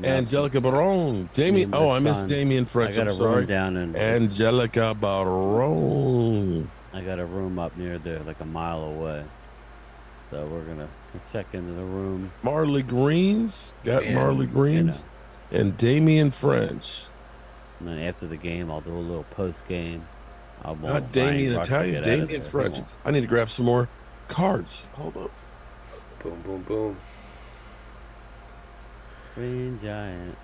Angelica Baron. Damien. Me and my Oh, I missed son. Damien French. I got I'm a sorry. room down in. Angelica Baron. I got a room up near there, like a mile away. So we're gonna check into the room. Marley Greens. Got Man, Marley Greens. And Damien French. And then after the game, I'll do a little post game. Not Damien Italian. Damien French. I need to grab some more cards. Hold up. Boom, boom, boom. Green Giant.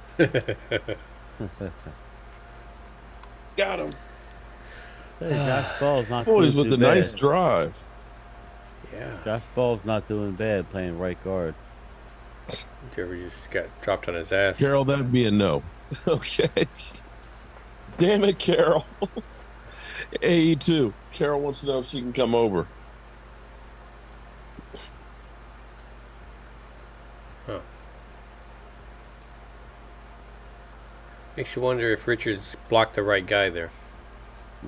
Got him. Hey, Josh Ball's not Boys doing with too the bad. nice drive. Yeah. Josh Ball's not doing bad playing right guard. Trevor just got dropped on his ass. Carol, that'd be a no. Okay. Damn it, Carol. AE2. Carol wants to know if she can come over. Huh. Makes you wonder if Richards blocked the right guy there.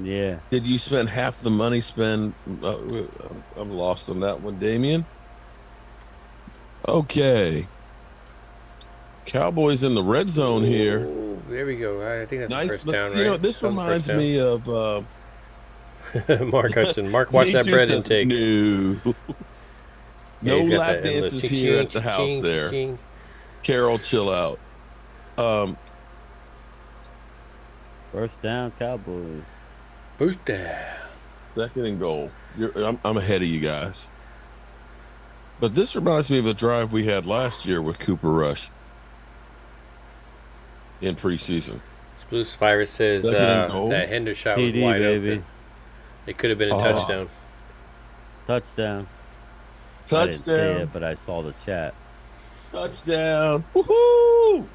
Yeah. Did you spend half the money spend? I'm lost on that one, Damien. Okay. Cowboys in the red zone here. Ooh, there we go. I think that's the Nice, first but down, right? you know, this That was the reminds first me of down. Mark Hudson. Mark, watch that V2 bread says, intake. No. Yeah, No he's got lap that endless dances here at the ching, house ching, there. ching. Carol, chill out. First down, Cowboys. Boost down. Second and goal. I'm ahead of you guys. But this reminds me of a drive we had last year with Cooper Rush in preseason. Sploose Virus says Second and goal. that Hendershot was PD, wide baby. open. It could have been a Oh. touchdown. Touchdown. I didn't see Touchdown. it, but I saw the chat. Touchdown. Woohoo!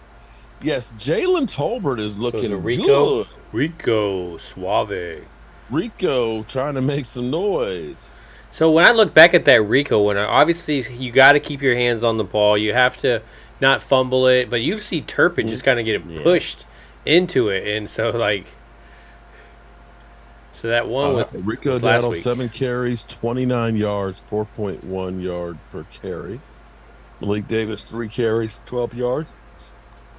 Yes, Jalen Tolbert is looking Rico? good. Rico Suave. Rico trying to make some noise. So when I look back at that Rico winner, obviously you got to keep your hands on the ball. You have to not fumble it, but you see Turpin just kind of get Yeah. pushed into it, and so that one with Rico with last Dowdle, week. 7 carries, 29 yards, 4.1 yard per carry. Malik Davis, 3 carries, 12 yards,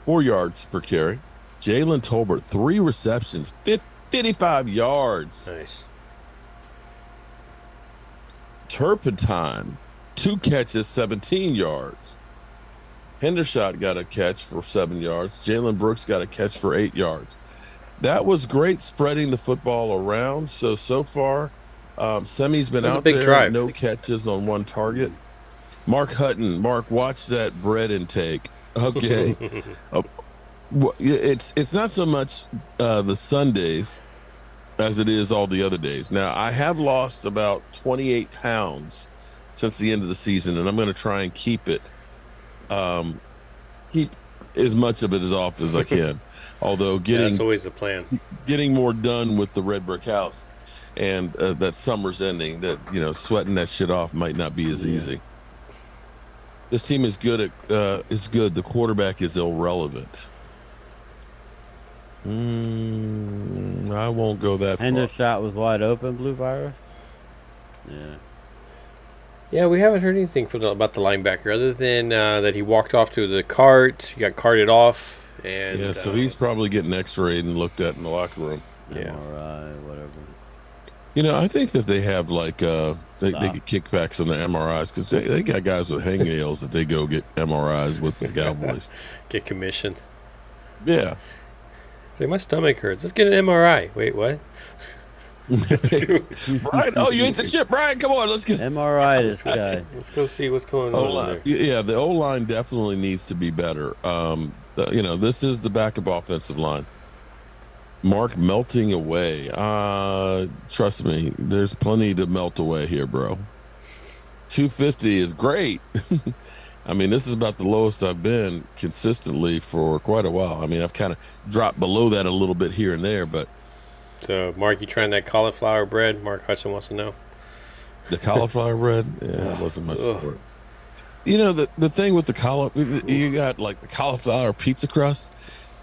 4 yards per carry. Jalen Tolbert, 3 receptions, 55 yards. Nice. Turpentine, 2 catches, 17 yards. Hendershot got a catch for 7 yards. Jalen Brooks got a catch for 8 yards. That was great spreading the football around. So far, Semi's been That was a out big there, drive. no catches on 1 target. Mark Hutton, Mark, watch that bread intake. Okay. It's not so much the Sundays as it is all the other days. Now, I have lost about 28 pounds since the end of the season, and I'm going to try and keep it, keep as much of it as off as I can. Although That's always the plan. getting more done with the red brick house and that summer's ending, that, you know, sweating that shit off might not be as easy. This team is good at it's good. The quarterback is irrelevant. I won't go that far. Hender's shot was wide open, Blue Virus. Yeah. Yeah, we haven't heard anything about the linebacker other than that he walked off to the cart. He got carted off, and Yeah, so he's probably getting X-rayed and looked at in the locker room. Yeah. MRI, whatever. You know, I think that they have like they get kickbacks on the MRIs because they got guys with hangnails that they go get MRIs with the Cowboys. get commissioned. Yeah. Say my stomach hurts. Let's get an MRI. Wait, what? Brian, oh, you ate the chip, Brian. Come on, let's get MRI this guy. Let's go see what's going on O-line. there. Yeah, the O-line definitely needs to be better. You know, this is the backup offensive line. Mark melting away. Trust me, there's plenty to melt away here, bro. 250 is great. I mean, this is about the lowest I've been consistently for quite a while. I mean, I've kind of dropped below that a little bit here and there, but So, Mark, you trying that cauliflower bread? Mark Hudson wants to know. the cauliflower bread, yeah, it wasn't much for it. You know, the thing with the cauliflower, you got like the cauliflower pizza crust.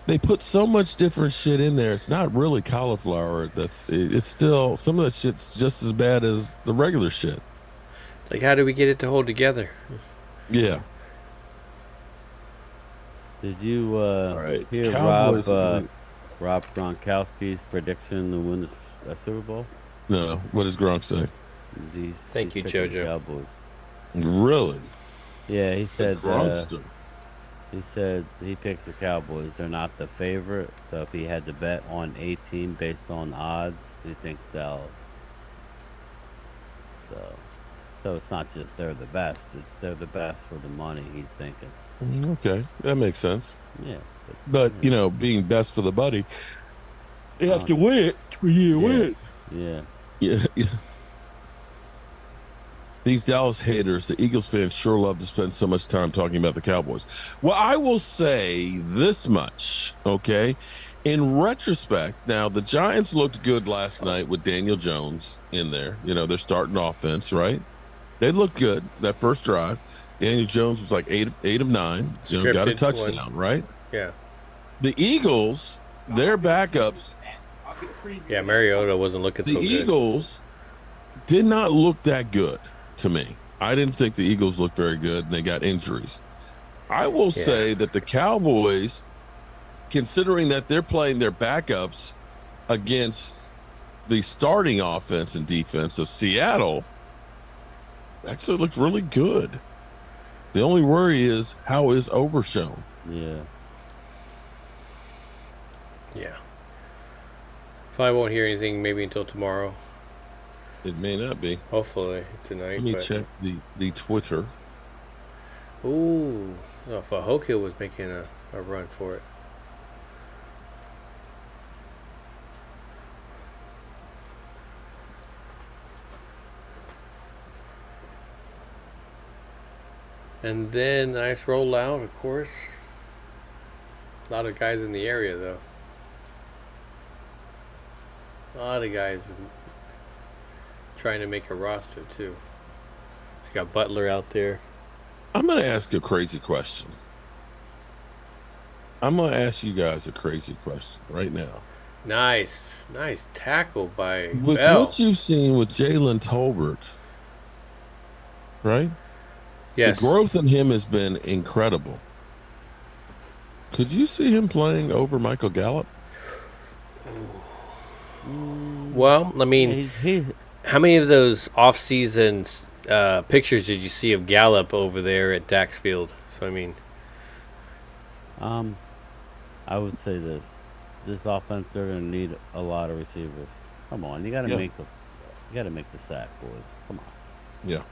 They put so much different shit in there. It's not really cauliflower. It's still, some of that shit's just as bad as the regular shit. Like, how do we get it to hold together? Yeah. Did you right. hear Cowboys, Rob Gronkowski's prediction to win the Super Bowl? No. What does Gronk say? Thank you, picking the JoJo. Cowboys. Really? Yeah, he said. Gronkster. He said he picks the Cowboys. They're not the favorite, so if he had to bet on a team based on odds, he thinks Dallas. So it's not just they're the best; it's they're the best for the money. He's thinking. Okay, that makes sense. Yeah, But you know, being best for the buddy, you have to win for you to win. Yeah. Yeah. These Dallas haters, the Eagles fans, sure love to spend so much time talking about the Cowboys. Well, I will say this much, okay? In retrospect, now the Giants looked good last night with Daniel Jones in there. You know, they're starting offense, right? They looked good that first drive. Daniel Jones was like 8 of 9. You know, got a touchdown, right? Yeah. The Eagles, their backups. Yeah, Mariota wasn't looking so The good. Eagles did not look that good to me. I didn't think the Eagles looked very good, and they got injuries. I will say that the Cowboys, considering that they're playing their backups against the starting offense and defense of Seattle, actually looks really good. The only worry is how is Overshown. Yeah. Yeah. Probably won't hear anything maybe until tomorrow. It may not be. Hopefully tonight. Let me but... check the Twitter. Ooh. Oh, Fahokio was making a run for it. And then nice rollout, of course. A lot of guys in the area, though. A lot of guys trying to make a roster, too. He's got Butler out there. I'm going to ask a crazy question. I'm going to ask you guys a crazy question right now. Nice tackle by With Bell. what you've seen with Jalen Tolbert, right? Yes. The growth in him has been incredible. Could you see him playing over Michael Gallup? Well, I mean, He's how many of those off-season pictures did you see of Gallup over there at Dax Field? So, I mean... I would say this offense, they're going to need a lot of receivers. Come on, you got to make the sack, boys. Come on. Yeah.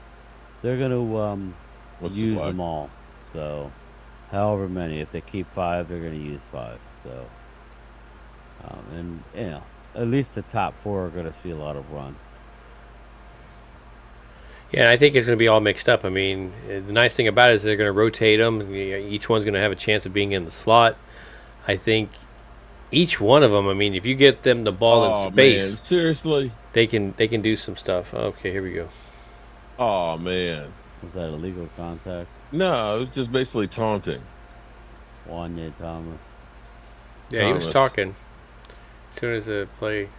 They're going to What's the use flag? them all. So, however many, if they keep 5, they're going to use 5. So, and you know, at least the top 4 are going to see a lot of run. Yeah, and I think it's going to be all mixed up. I mean, the nice thing about it is they're going to rotate them. Each one's going to have a chance of being in the slot. I think each one of them, I mean, if you get them the ball in space, man. Seriously? they can do some stuff. Okay, here we go. Oh, man. Was that illegal contact? No, it was just basically taunting. Yeah, Wanye Thomas. he was Thomas. talking. As soon as the play.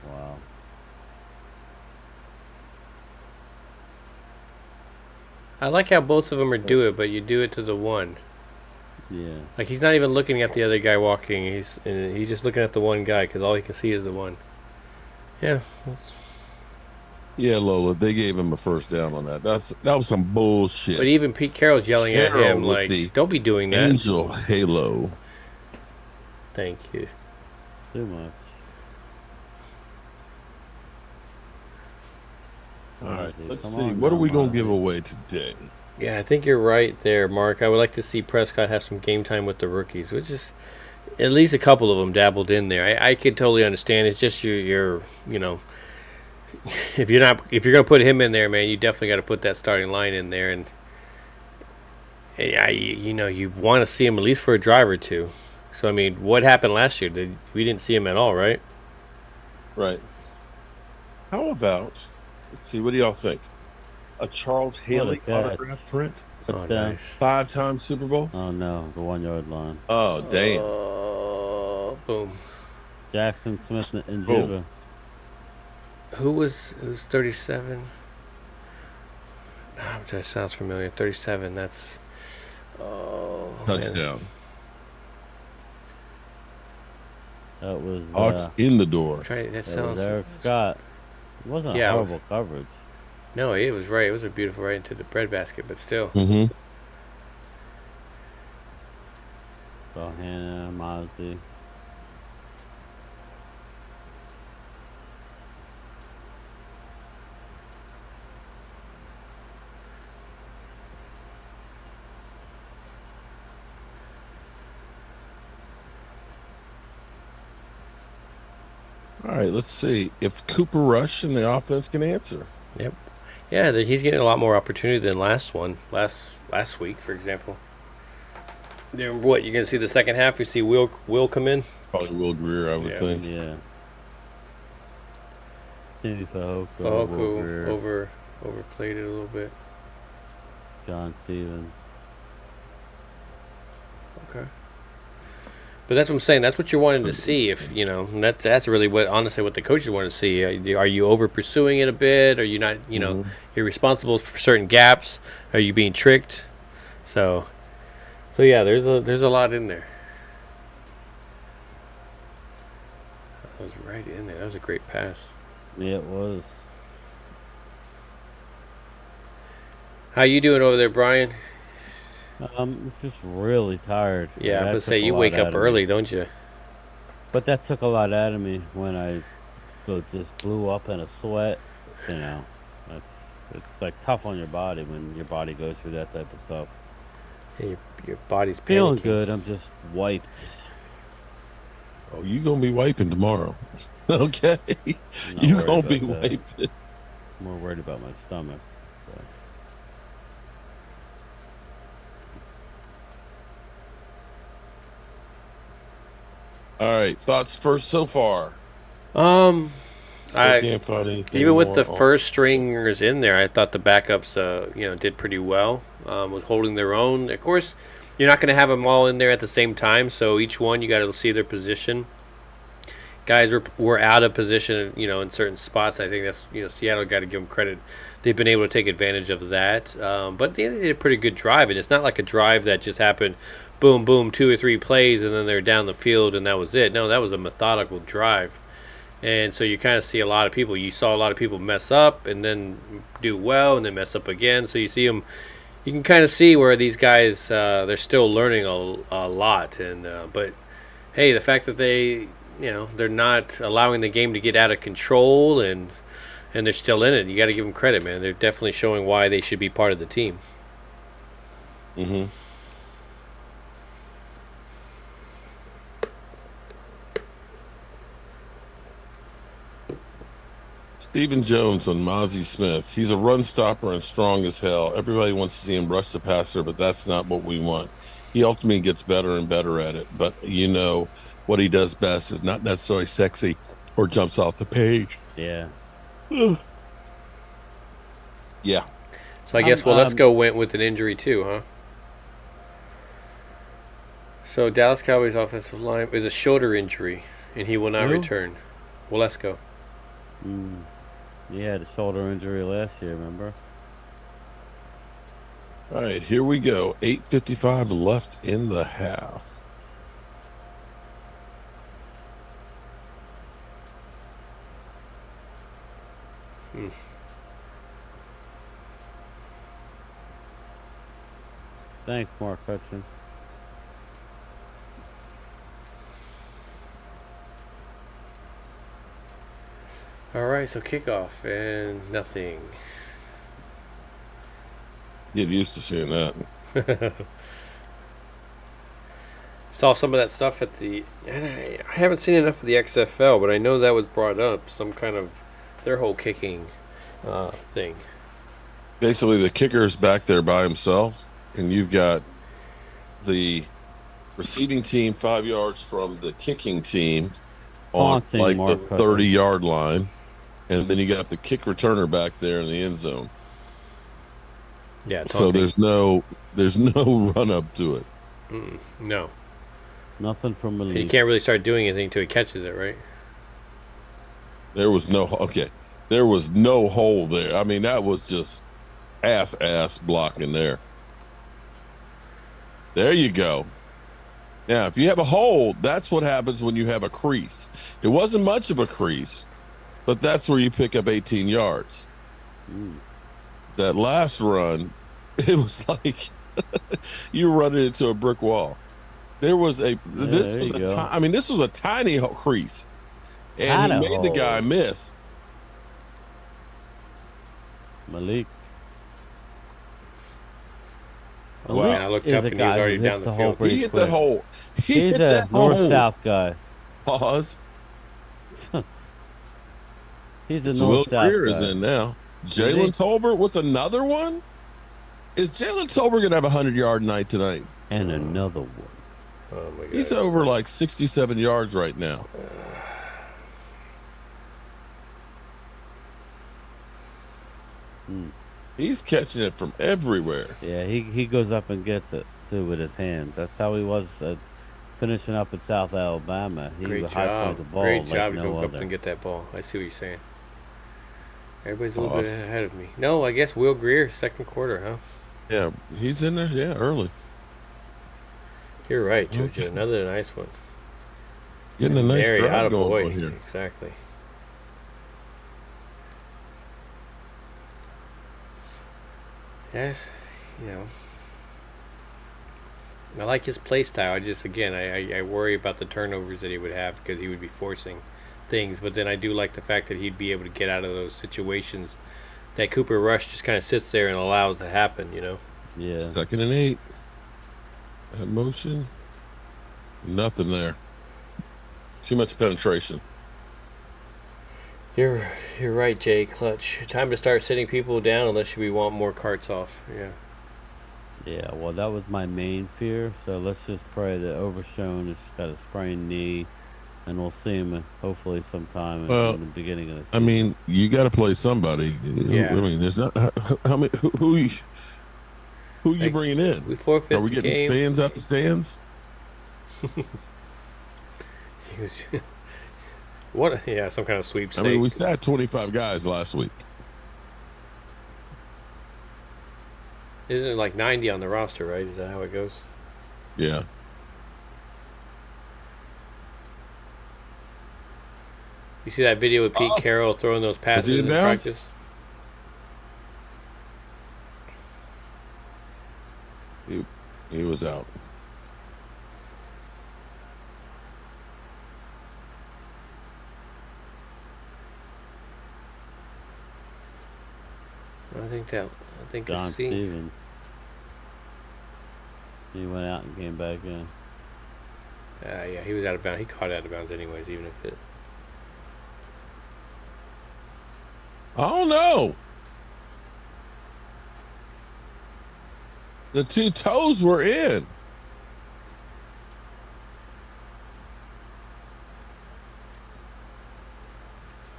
Wow. I like how both of them are do it, but you do it to the one. Yeah. Like he's not even looking at the other guy walking. He's just looking at the one guy because all he can see is the one. Yeah. Yeah, Lola, they gave him a first down on that. That was some bullshit. But even Pete Carroll's yelling at Carroll him with like, the "Don't be doing that." Angel halo. Thank you. Too much. All right, let's Come see. on What now, are we going to Mozzie. give away today? Yeah, I think you're right there, Mark. I would like to see Prescott have some game time with the rookies, which is at least a couple of them dabbled in there. I could totally understand. It's just your you know, if you're gonna put him in there, man, you definitely got to put that starting line in there, and you want to see him at least for a drive or two. So I mean, what happened last year? We didn't see him at all, right? Right. How about, let's see, what do y'all think? A Charles Haley catch. autograph print? Touchdown. nice. 5-time Super Bowl? Oh no, the 1 yard line. Oh, damn. Boom. Jackson Smith and Boom. Juba. Who's 37? That sounds familiar. 37. That's man. Touchdown. That was Hawks in the door. That that sounds. was Eric Scott. It wasn't Yeah, a it was- horrible coverage. No, it was right. It was a beautiful right into the breadbasket, but still. Mm-hmm. So Hannah, Mozzie. All right, let's see if Cooper Rush and the offense can answer. Yep. Yeah, he's getting a lot more opportunity than last week, for example. Then what? You're gonna see the second half. You see Will come in. Probably Will Greer, I would Yeah. think. Yeah. Stevie Fahoku. Fahoku overplayed it a little bit. John Stevens. Okay. But that's what I'm saying. That's what you're wanting to see. If you know, and that's really what honestly what the coaches want to see. Are you over pursuing it a bit? Are you not? You know, you're responsible for certain gaps. Are you being tricked? So yeah, there's a lot in there. That was right in there. That was a great pass. Yeah, it was. How you doing over there, Brian? Just really tired. Yeah, I That would say took a you lot wake out up of me. early, don't you? But that took a lot out of me when I just blew up in a sweat. You know, it's like tough on your body when your body goes through that type of stuff. Yeah, your body's Feeling panicking. good. I'm just wiped. Oh, you gonna be wiping tomorrow? Okay, I'm not you worried gonna be about that. wiping. I'm more worried about my stomach. But. All right, thoughts first so far. Still I can't find anything. even with more the on- first stringers in there, I thought the backups, did pretty well. Was holding their own. Of course, you're not going to have them all in there at the same time, so each one you got to see their position. Guys were out of position, in certain spots. I think that's Seattle got to give them credit. They've been able to take advantage of that. But they did a pretty good drive, and it's not like a drive that just happened, boom, boom, 2 or 3 plays, and then they're down the field and that was it. No, that was a methodical drive. And so you kind of see a lot of people. You saw a lot of people mess up and then do well and then mess up again. So you see them. You can kind of see where these guys they're still learning a lot. And but hey, the fact that they're not allowing the game to get out of control and they're still in it. You got to give them credit, man. They're definitely showing why they should be part of the team. Mm-hmm. Stephen Jones on Mozzie Smith. He's a run stopper and strong as hell. Everybody wants to see him rush the passer, but that's not what we want. He ultimately gets better and better at it. But what he does best is not necessarily sexy or jumps off the page. Yeah. Yeah. So I guess let's go with an injury too, huh? So Dallas Cowboys offensive line is a shoulder injury, and he will not Who? return. Walesko. He had a shoulder injury last year, remember? All right, here we go. 8:55 left in the half. Thanks, Mark Hudson. All right, so kickoff and nothing. Get used to seeing that. Saw some of that stuff at the. I haven't seen enough of the XFL, but I know that was brought up. Some kind of their whole kicking thing. Basically, the kicker's back there by himself, and you've got the receiving team 5 yards from the kicking team on Taunting like the Mark Hudson. 30-yard line, and then you got the kick returner back there in the end zone. Yeah. So taunting. there's no run up to it. No. Nothing from And he Malik. can't really start doing anything until he catches it, right? There was no hole there. I mean, that was just ass blocking there. There you go. Now, if you have a hole, that's what happens when you have a crease. It wasn't much of a crease, but that's where you pick up 18 yards. That last run, it was like you run into a brick wall. There was there you go. this was a tiny crease, and Kinda he made the guy hole. miss. Malik. Wow. Malik And I looked is up a and he was guy already who down hits the the field. hole pretty He hit quick. that hole. He He's hit a that hole. north-south guy. Pause. He's a So Will north-south Greer guy. is in now. he? Jalen Tolbert with another one? Is Jalen Tolbert going to have a 100-yard night tonight? And another one. Oh my god. He's over like 67 yards right now. He's catching it from everywhere. Yeah, he goes up and gets it, too, with his hands. That's how he was finishing up at South Alabama. He Great would high point job. the ball Great like job to no go up other. and get that ball. I see what you're saying. Everybody's a little Pause. bit ahead of me. No, I guess Will Greer, second quarter, huh? Yeah, he's in there. Yeah, early. You're right, Jojo. Okay. Another nice one. Getting a nice Very drive going attaboy. on here. Exactly. Yes, I like his play style. I worry about the turnovers that he would have because he would be forcing things. But then I do like the fact that he'd be able to get out of those situations that Cooper Rush just kind of sits there and allows to happen, Yeah. 2nd and 8. That motion. Nothing there. Too much penetration. You're right, Jay. Clutch. Time to start sitting people down unless we want more carts off. Yeah. Yeah, well, that was my main fear. So let's just pray that Overshone has got a sprained knee, and we'll see him hopefully sometime Well, in the beginning of the I season. mean, you got to play somebody. Yeah. I mean, there's not how many who you Like, bringing in? We forfeit Are we the getting game. fans out the stands? He was- what? Yeah, some kind of sweepstake. I mean, we sat 25 guys last week. Isn't it like 90 on the roster, right? Is that how it goes? Yeah. You see that video with Pete Carroll throwing those passes he in in bounds? practice? He was out. I think Don I've seen. Stevens. He went out and came back in. Yeah, he was out of bounds. He caught out of bounds anyways, even if it. Oh no! The 2 toes were in.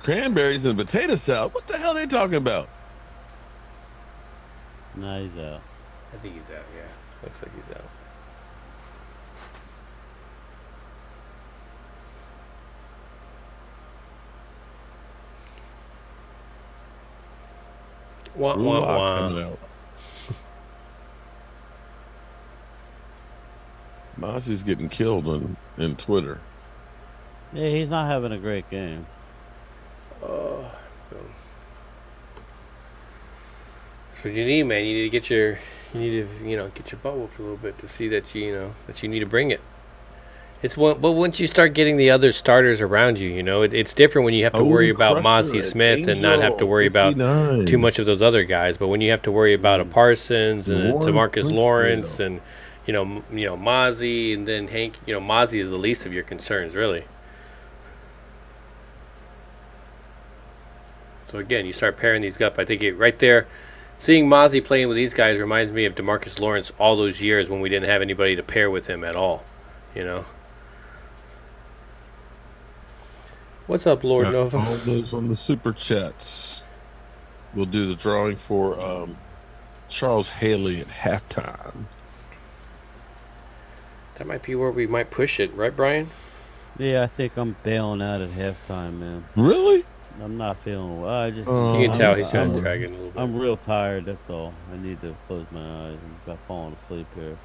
Cranberries and potato salad. What the hell are they talking about? Now he's out. I think he's out. Yeah, looks like he's out. Wah, Blue wah, lock wah. coming out. Mozzie's getting killed in Twitter. Yeah, he's not having a great game. That's what you need, man. You need to get your, get your butt whooped a little bit to see that you need to bring it. It's but once you start getting the other starters around you, it's different when you have to worry about Mozzie Smith and not have to worry about too much of those other guys. But when you have to worry about a Parsons and a Warren DeMarcus Princedale. Lawrence and Mozzie and then Hank, Mozzie is the least of your concerns, really. So again, you start pairing these up. I think right there, seeing Mozzie playing with these guys reminds me of DeMarcus Lawrence all those years when we didn't have anybody to pair with him at all. What's up, Lord Nova? All those on the super chats. We'll do the drawing for Charles Haley at halftime. That might be where we might push it, right, Brian? Yeah, I think I'm bailing out at halftime, man. Really? I'm not feeling well. You can tell he's kind of I'm- dragging a little bit. I'm real tired. That's all. I need to close my eyes. I'm falling asleep here.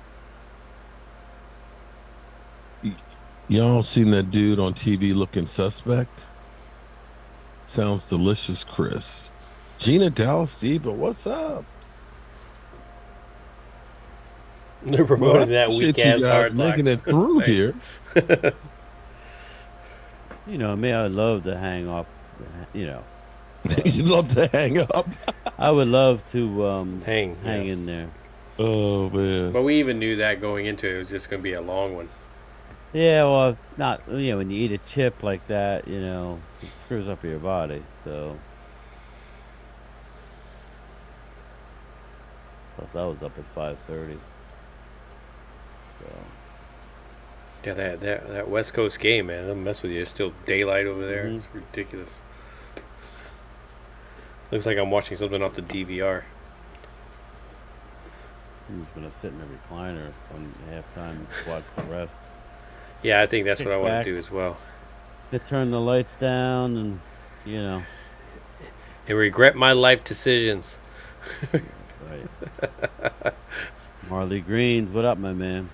Y'all seen that dude on TV looking suspect? Sounds delicious, Chris. Gina Dallas Diva, what's up? They're Well, promoting I that appreciate weak you ass guys hard making Knocks. it through Nice. here. You know me. I'd love to hang up. You'd love to hang up. I would love to Hang in there. Oh man. But we even knew that going into it was just going to be a long one. Yeah, well, not when you eat a chip like that, it screws up your body. So, plus I was up at 5:30. So, Yeah, that West Coast game, man, they'll mess with you. It's still daylight over there. Mhm. It's ridiculous. Looks like I'm watching something off the DVR. I'm just gonna sit in a recliner on halftime and just watch the rest. Yeah, I think that's Kick what I want back. to do as well. To turn the lights down and And regret my life decisions. right. Marley Greens, what up, my man?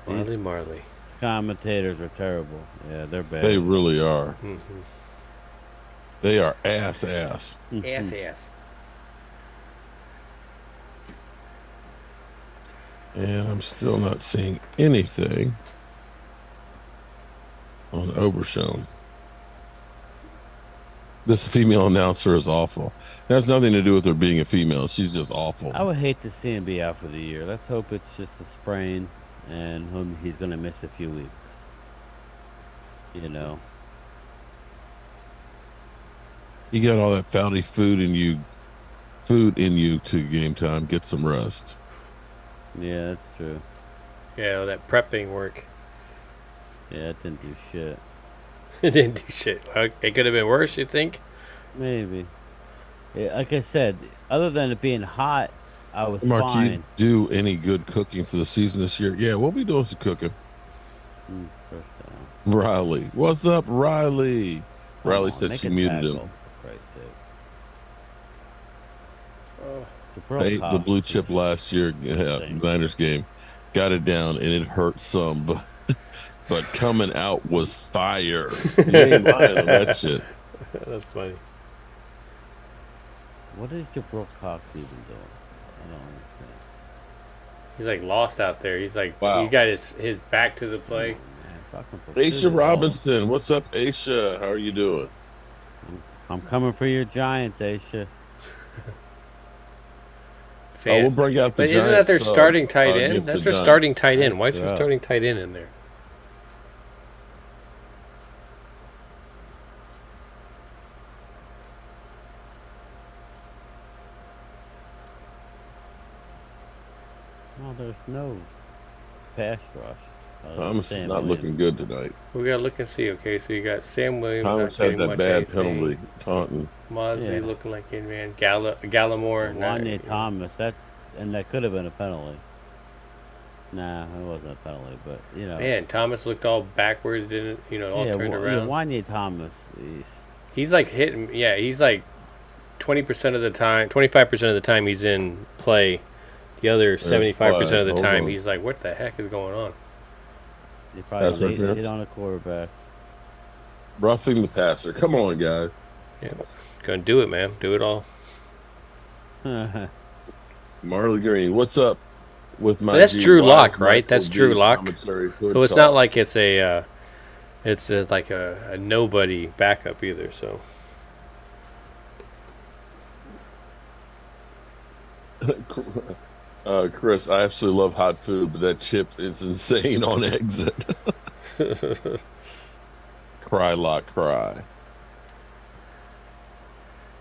These Marley. commentators are terrible. Yeah, they're bad. They really are. Mm-hmm. They are ass. Ass. And I'm still not seeing anything on Overshown. This female announcer is awful. It has nothing to do with her being a female. She's just awful. I would hate to see him be out for the year. Let's hope it's just a sprain and he's going to miss a few weeks. You got all that fatty food in you to game time. Get some rest. Yeah, that's true. Yeah, all that prepping work. Yeah, it didn't do shit. It didn't do shit. It could have been worse, you think? Maybe. Yeah, like I said, other than it being hot, I was Mark, fine. you do any good cooking for the season this year? Yeah, we'll be doing some cooking. First down. Riley. What's up, Riley? Riley Come on, said make she a muted him. tackle, for Christ's sake. It's a Hey, the blue chip last year, thing. Niners game, got it down and it hurt some, but coming out was fire. You ain't lying on that shit. That's funny. What is Jabril Cox even doing? I don't understand. He's like lost out there. He's like, Wow. he got his back to the play. Man, fucking pursue Aisha the ball. Robinson, what's up, Aisha? How are you doing? I'm coming for your Giants, Aisha. Oh, we'll bring out the But Giants. isn't that their starting tight end? against That's the their Giants. starting tight end. Why is That's their right. starting tight end in there? No, there's no pass rush. Thomas is Sam not looking Williams. good tonight. We gotta look and see. Okay, so you got Sam Williams. Thomas not had getting that much bad anything. penalty, taunting. Mozzie Yeah. looking like it, man. Gallimore. Wanye Thomas, that could have been a penalty. Nah, it wasn't a penalty, but Man, Thomas looked all backwards, didn't all turned around. Wanye Thomas, He's like hitting. Yeah, he's like 20% of the time, 25% of the time he's in play. The other 75% of the time, he's like, "What the heck is going on?" He probably Pass hit interference. on a quarterback. Roughing the passer. Come on, guys. Yeah, gonna do it, man. Do it all. Marley Green, what's up with my But that's G? Drew Why Lock, is right? That's Michael Drew D Lock. commentary hood So it's not talk? like it's like a nobody backup either. So Chris, I absolutely love hot food, but that chip is insane on exit. Cry, Lock, cry.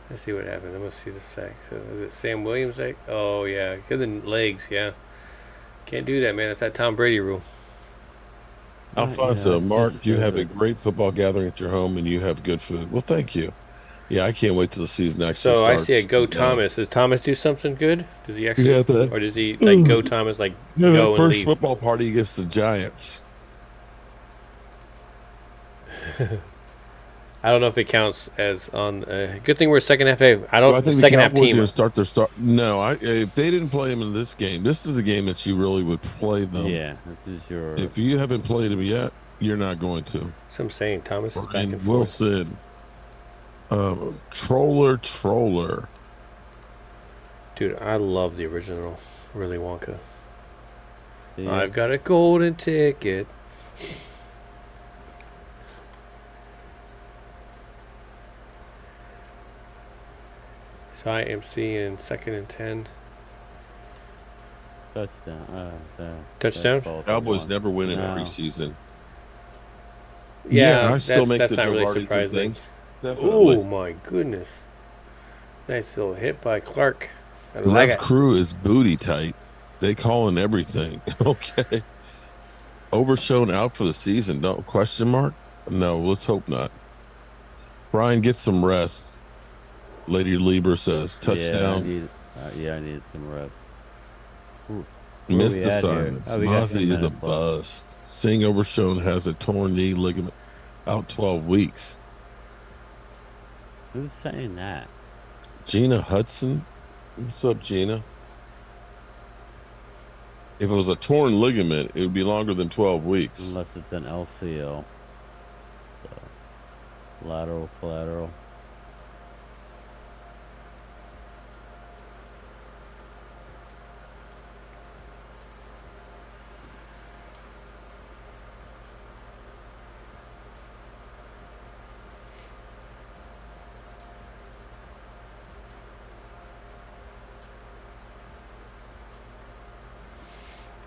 let's see what happens. I'm gonna see the sack. So is it Sam Williams? Oh yeah, good the legs. Yeah, can't do that, man. That's that Tom Brady rule. Alfonso, it's Mark, just, you have a great football gathering at your home and you have good food. Well, thank you. Yeah, I can't wait till the season actually So I starts. see a Go Thomas. Does Thomas do something good? Does he actually, Yeah, that. or does he like Go Thomas like Yeah, that go and first leave? football party against the Giants. I don't know if it counts as on. Good thing we're second half. I Well, don't. I think the Second half Cowboys are team. going to start their start. No, if they didn't play him in this game, this is a game that you really would play them. Yeah, this is your. If you haven't played him yet, you're not going to. So I'm saying Thomas is back And and forth. Wilson, Troller. Dude, I love the original Willy Wonka. Yeah. I've got a golden ticket. So I am seeing 2nd and 10. Touchdown. Touchdown? Cowboys never win in No. preseason. Yeah, I still make that's the not really Girardis and surprising. things. Definitely. Oh my goodness! Nice little hit by Clark. I The like ref it. crew is booty tight. They calling everything. Okay. Overshown out for the season. No question mark? No, let's hope not. Brian, get some rest. Lady Lieber says touchdown. I need some rest. Ooh. Missed we at here? assignments. Oh, we got 10 Mozzie is a minutes left. bust. Singh Overshown has a torn knee ligament out 12 weeks. Who's saying that? Gina Hudson. What's up, Gina? If it was a torn ligament, it would be longer than 12 weeks. Unless it's an LCL. So, lateral, collateral.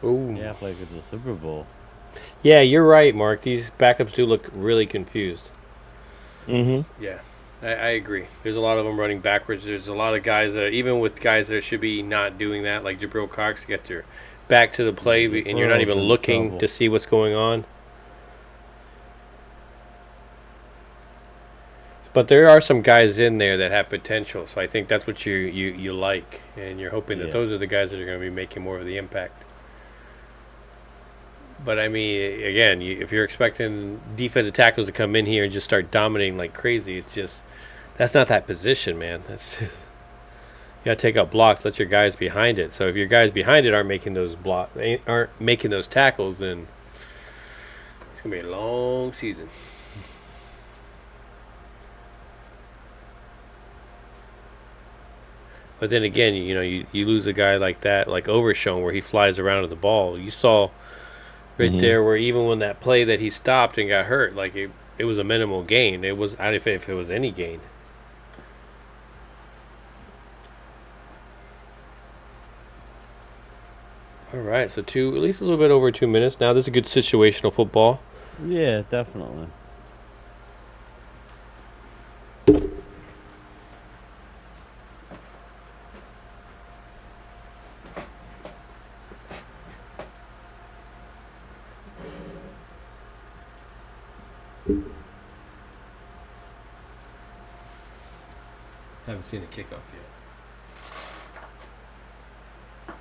Ooh. Yeah, like it's a Super Bowl. Yeah, you're right, Mark. These backups do look really confused. Mm-hmm. Yeah, I agree. There's a lot of them running backwards. There's a lot of guys that, even with guys that should be not doing that, like Jabril Cox, you get your back to the play, and you're not even Jabril's in looking trouble. to see what's going on. But there are some guys in there that have potential, so I think that's what you like, and you're hoping that Yeah. those are the guys that are going to be making more of the impact. But I mean, again, if you're expecting defensive tackles to come in here and just start dominating like crazy, it's just that's not that position, man. That's just, you got to take up blocks, let your guys behind it. So if your guys behind it aren't making those aren't making those tackles, then it's gonna be a long season. But then again, you lose a guy like that, like Overshown, where he flies around to the ball. You saw right there where even when that play that he stopped and got hurt, like it was a minimal gain. It was, I don't know if it was any gain. All right, so at least a little bit over 2 minutes. Now this is a good situational football. Yeah, definitely. Haven't seen the kickoff yet.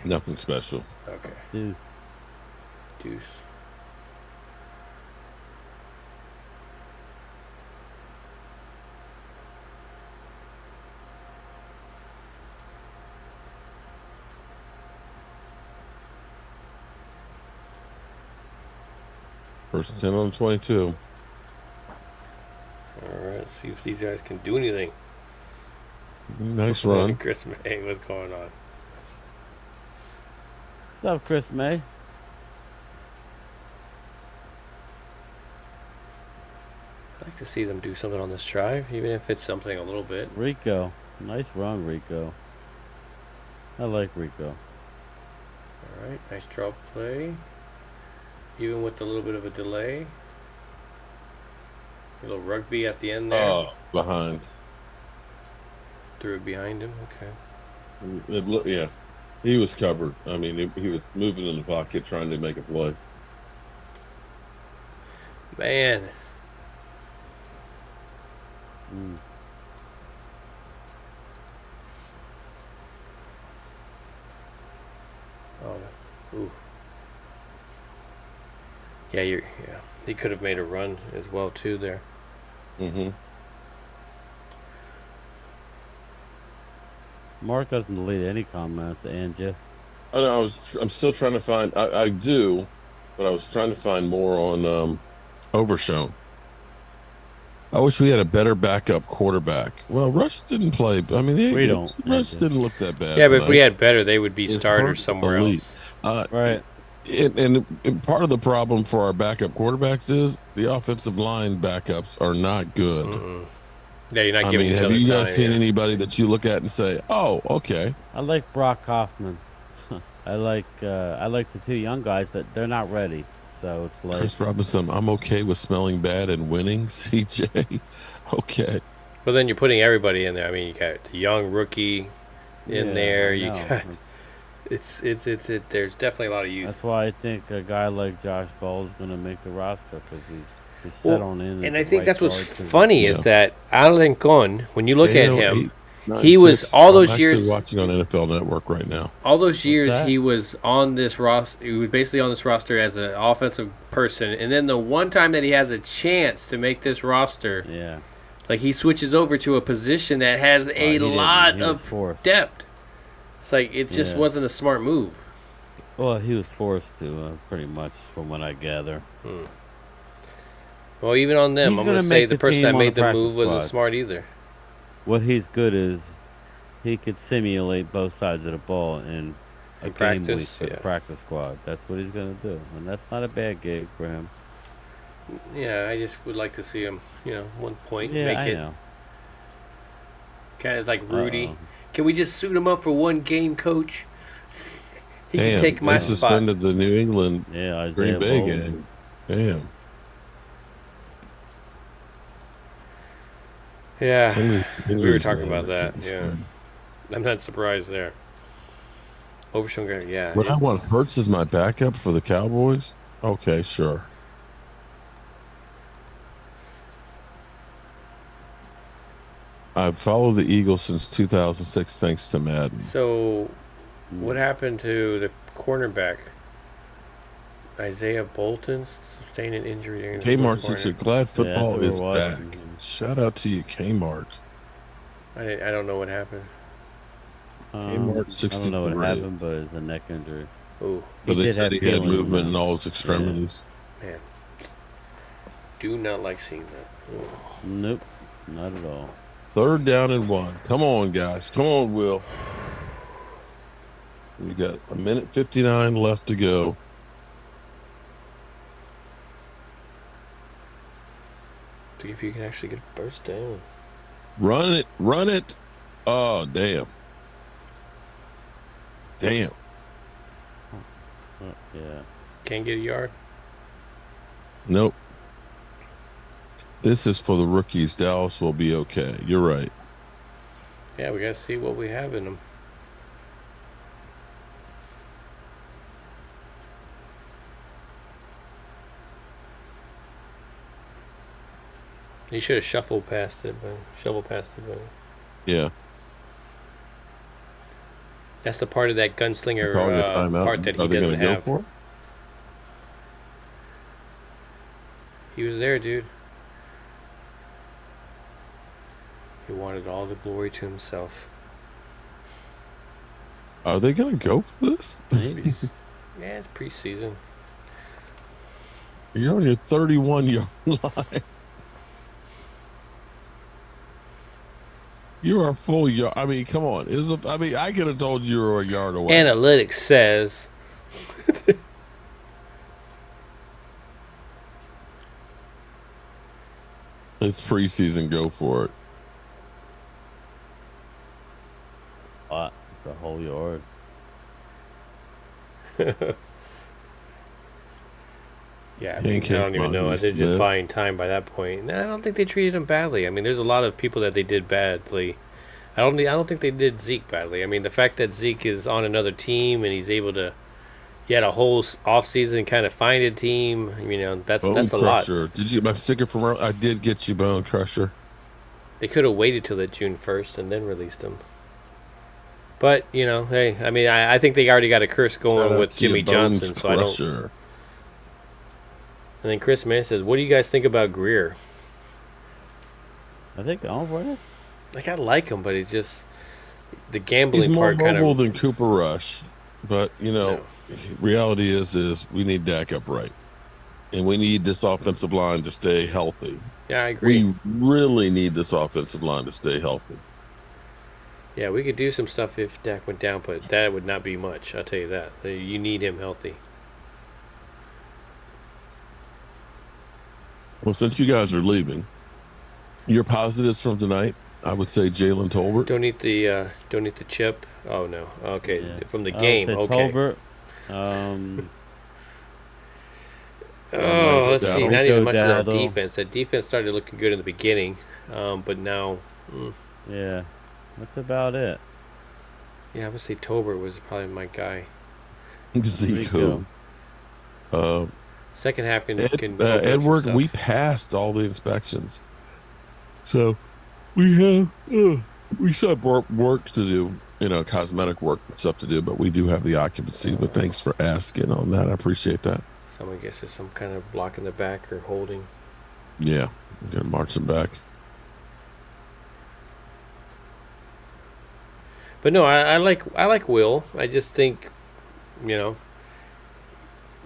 Nothing special. Okay. Deuce. First 10 on 22. All right, let's see if these guys can do anything. Nice run. Chris May, what's going on? What's up, Chris May? I'd like to see them do something on this drive, even if it's something a little bit. Rico. Nice run, Rico. I like Rico. All right, nice drop play. Even with a little bit of a delay. A little rugby at the end there. Oh, behind. Threw it behind him. Okay. Yeah, he was covered. I mean, he was moving in the pocket trying to make a play. Man. Oh, oof. Yeah, he could have made a run as well too there. Mm-hmm. Mark doesn't delete any comments, and you. I know. I'm still trying to find. I do, but I was trying to find more on Overshown. I wish we had a better backup quarterback. Well, Rush didn't play. I mean, Rush didn't look that bad. Yeah, but tonight. if we had better, they would be His starters Hurts somewhere elite. else. Right. And part of the problem for our backup quarterbacks is the offensive line backups are not good. Mm-mm. Yeah, you're not I giving mean, each have other you guys time, seen yeah. anybody that you look at and say, "Oh, okay"? I like Brock Hoffman. I like the two young guys, but they're not ready. So it's like Chris Robinson, I'm okay with smelling bad and winning. CJ, okay. Well, then you're putting everybody in there. I mean, you got the young rookie in there. You got it's there's definitely a lot of youth. That's why I think a guy like Josh Ball is going to make the roster because he's just set on in. And I think that's what's funny is that Alencon, when you look at him, 8, he 9, was 6. all those I'm years actually watching on NFL Network right now. All those years that? he was on this roster. He was basically on this roster as an offensive person, and then the one time that he has a chance to make this roster, Yeah. like he switches over to a position that has a lot of depth. It's like it just wasn't a smart move. Well, he was forced to, pretty much, from what I gather. Well, even on them, He's I'm going gonna to say make the the person team that on made the the move practice wasn't squad. smart either. What he's good is he could simulate both sides of the ball in a In game week practice, for the yeah. practice squad. That's what he's going to do, and that's not a bad gig for him. Yeah, I just would like to see him, 1 point, Yeah, make I it know. kind of like Rudy. Uh-oh. Can we just suit him up for one game, coach? He can Damn, take my they spot. suspended the New England Yeah, Isaiah Green Bay Bolden. game. Damn. Yeah, Some of these we were injuries, talking man, about are that. getting Yeah, screwed. I'm not surprised there. Overshown guy, yeah. What I it's- want Hurts as my backup for the Cowboys? Okay, sure. I've followed the Eagles since 2006 thanks to Madden. So, what happened to the cornerback? Isaiah Bolton sustained an injury during the Kmart fourth said, quarter. glad football that's is where it was. back. Shout out to you, Kmart. I don't know what happened. Kmart I don't know what 63. happened, but it's a neck injury. Oh, But they did said have he had feeling, movement in man. all his extremities. man. Do not like seeing that. Ugh. Nope, not at all. 3rd down and 1. Come on, guys. Come on, Will. We got 1:59 left to go. See if you can actually get a first down. Run it. Run it. Oh, damn. Damn. Yeah. Can't get a yard. Nope. This is for the rookies. Dallas will be okay. You're right. Yeah, we got to see what we have in them. He should have shovel past it, but Yeah. that's the part of that gunslinger Calling a timeout. part that he Are they doesn't going to go have. for it? He was there, dude. He wanted all the glory to himself. Are they going to go for this? Maybe. Yeah, it's preseason. You're on your 31-yard line. You are a full yard. I mean, come on. I could have told you were a yard away. Analytics says. It's preseason. Go for it. What? It's a whole yard. Yeah, I Pancake don't even know. Monday They're just Smith. buying time by that point. And I don't think they treated him badly. I mean, there's a lot of people that they did badly. I don't think they did Zeke badly. I mean, the fact that Zeke is on another team and he's able to, he had a whole off season kind of find a team. You know, that's Bone a lot. Crusher. Did you get my sticker from earlier? I did get you Bone Crusher. They could have waited till that June 1st and then released him. But you know, hey, I mean, I think they already got a curse Shout going out with to you, Jimmy Bones Johnson. So I don't. Crusher. And then Chris Mann says, "What do you guys think about Greer?" I think Alvarez. Like I like him, but he's just the gambling He's more part kind mobile of. than Cooper Rush, but you know, reality is we need Dak upright, and we need this offensive line to stay healthy. Yeah, I agree. We really need this offensive line to stay healthy. Yeah, we could do some stuff if Dak went down, but that would not be much. I'll tell you that. You need him healthy. Well, since you guys are leaving, your positives from tonight, I would say Jalen Tolbert. Don't eat the chip. Oh no. Okay, Yeah. from the I'll game. say Okay. Tolbert. Oh, let's see. Not even much of that Dowdle. defense. That defense started looking good in the beginning, but now, Yeah, that's about it. yeah, I would say Tolbert was probably my guy. Zeke. Rico. Second half can open up some Edward, stuff. we passed all the inspections, so we still have work to do. You know, cosmetic work and stuff to do, but we do have the occupancy. But thanks for asking on that. I appreciate that. Someone guesses some kind of block in the back or holding. Yeah, I'm gonna march them back. But no, I like Will. I just think, you know,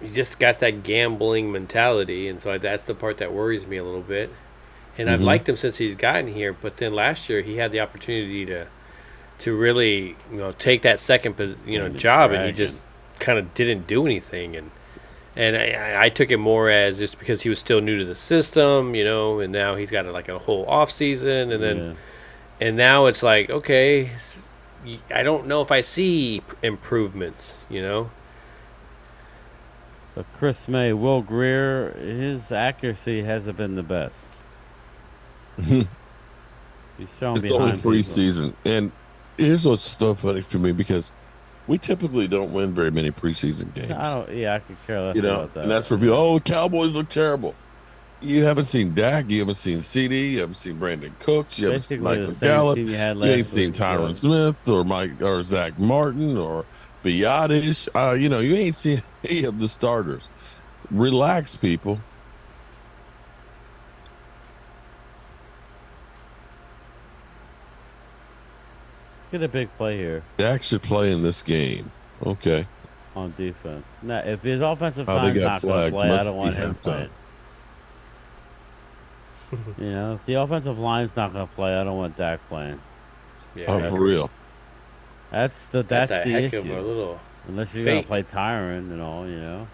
he just got that gambling mentality, and so that's the part that worries me a little bit. And I've liked him since he's gotten here, but then last year he had the opportunity to really, you know, take that second job, and he just kind of didn't do anything. And I took it more as just because he was still new to the system, you know, and now he's got like a whole off season, and then and now it's like, okay, I don't know if I see improvements, you know. But Chris May, Will Greer, his accuracy hasn't been the best. He's shown It's only behind people. preseason, and here's what's so funny for me because we typically don't win very many preseason games. I could care less You know, about that. and that's for people. Oh, Cowboys look terrible. You haven't seen Dak. You haven't seen CD. You haven't seen Brandon Cooks. You haven't seen Basically Mike the same McGallop. team you had You last ain't seen week, Tyron yeah. Smith or Zach Martin or Biotish. You know, you ain't seen any of the starters. Relax, people. Get a big play here Dak should play in this game. Okay. on defense. Now, if his offensive Oh, they line's got not going to flagged. play, I Must don't be want him halftime. playing. You know, if the offensive line's not going to play, I don't want Dak playing. Yeah, Oh, for real. That's the that's a heck issue. of a little. Unless you're going to fake. play Tyron and all, you know.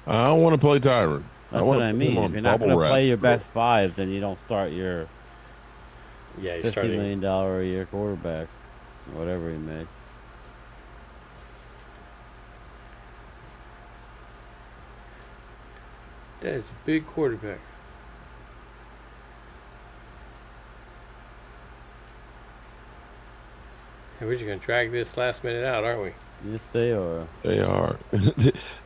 I don't want to play Tyron. That's wanna what I put him mean. on If you're not bubble going to wrap. play your best five, then you don't start your Yeah, you're $50 starting. million a year quarterback, or whatever he makes. That is a big quarterback. Hey, we're just gonna drag this last minute out, aren't we? Yes, they are. They are.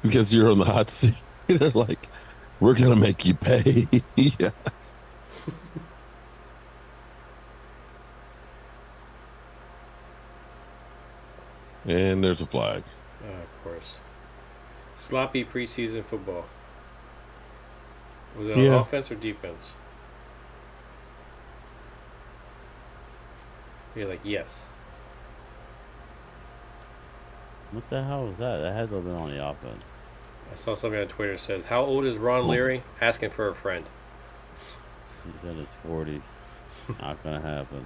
Because you're on the hot seat. They're like, we're going to make you pay. Yes. And there's a flag. Of course. Sloppy preseason football. Was it Yeah. on offense or defense? You're like, yes. What the hell was that? That had to have been on the offense. I saw something on Twitter that says, "How old is Ron Leary?" Asking for a friend. He's in his 40s. Not gonna happen.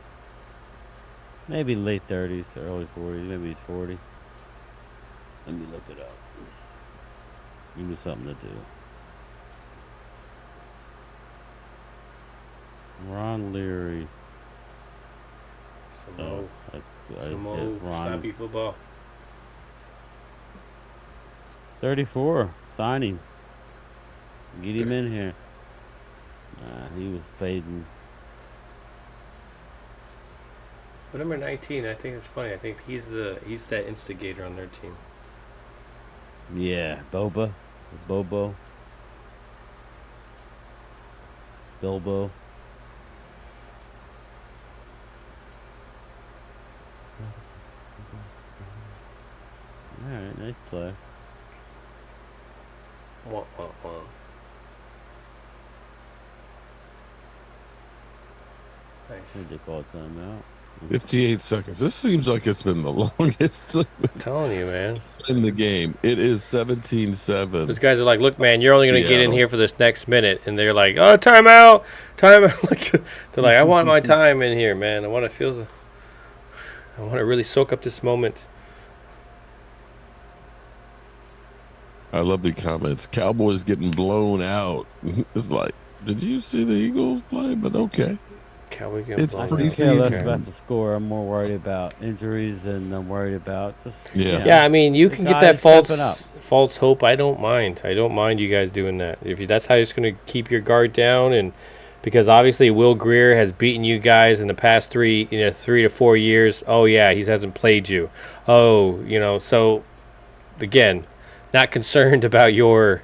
Maybe late 30s, early 40s. Maybe he's 40. Let me look it up. Give me something to do. Ron Leary. Some Some old slappy football. 34. Signing. Get him in here. He was fading. But number 19, I think it's funny. I think he's that instigator on their team. Yeah, Bobo. Bilbo. All right, nice play. Wah. Nice. What did they call it timeout? 58 seconds. This seems like it's been the longest I'm telling you, man. in the game. It is 17-7. Those guys are like, "Look, man, you're only going to get in Seattle. here for this next minute." And they're like, "Oh, timeout. They're like, "I want my time in here, man. I want to really soak up this moment." I love the comments. Cowboys getting blown out. It's like, did you see the Eagles play? But okay. Cowboy It's I blown could out. care less preseason. about the score. I'm more worried about injuries than I'm worried about just Yeah, I mean, you the can get guys that stepping up. false hope. I don't mind. I don't mind you guys doing that. That's how you're just going to keep your guard down, and because obviously Will Greer has beaten you guys in the past 3 to 4 years. Oh yeah, he hasn't played you. Oh, so again, not concerned about your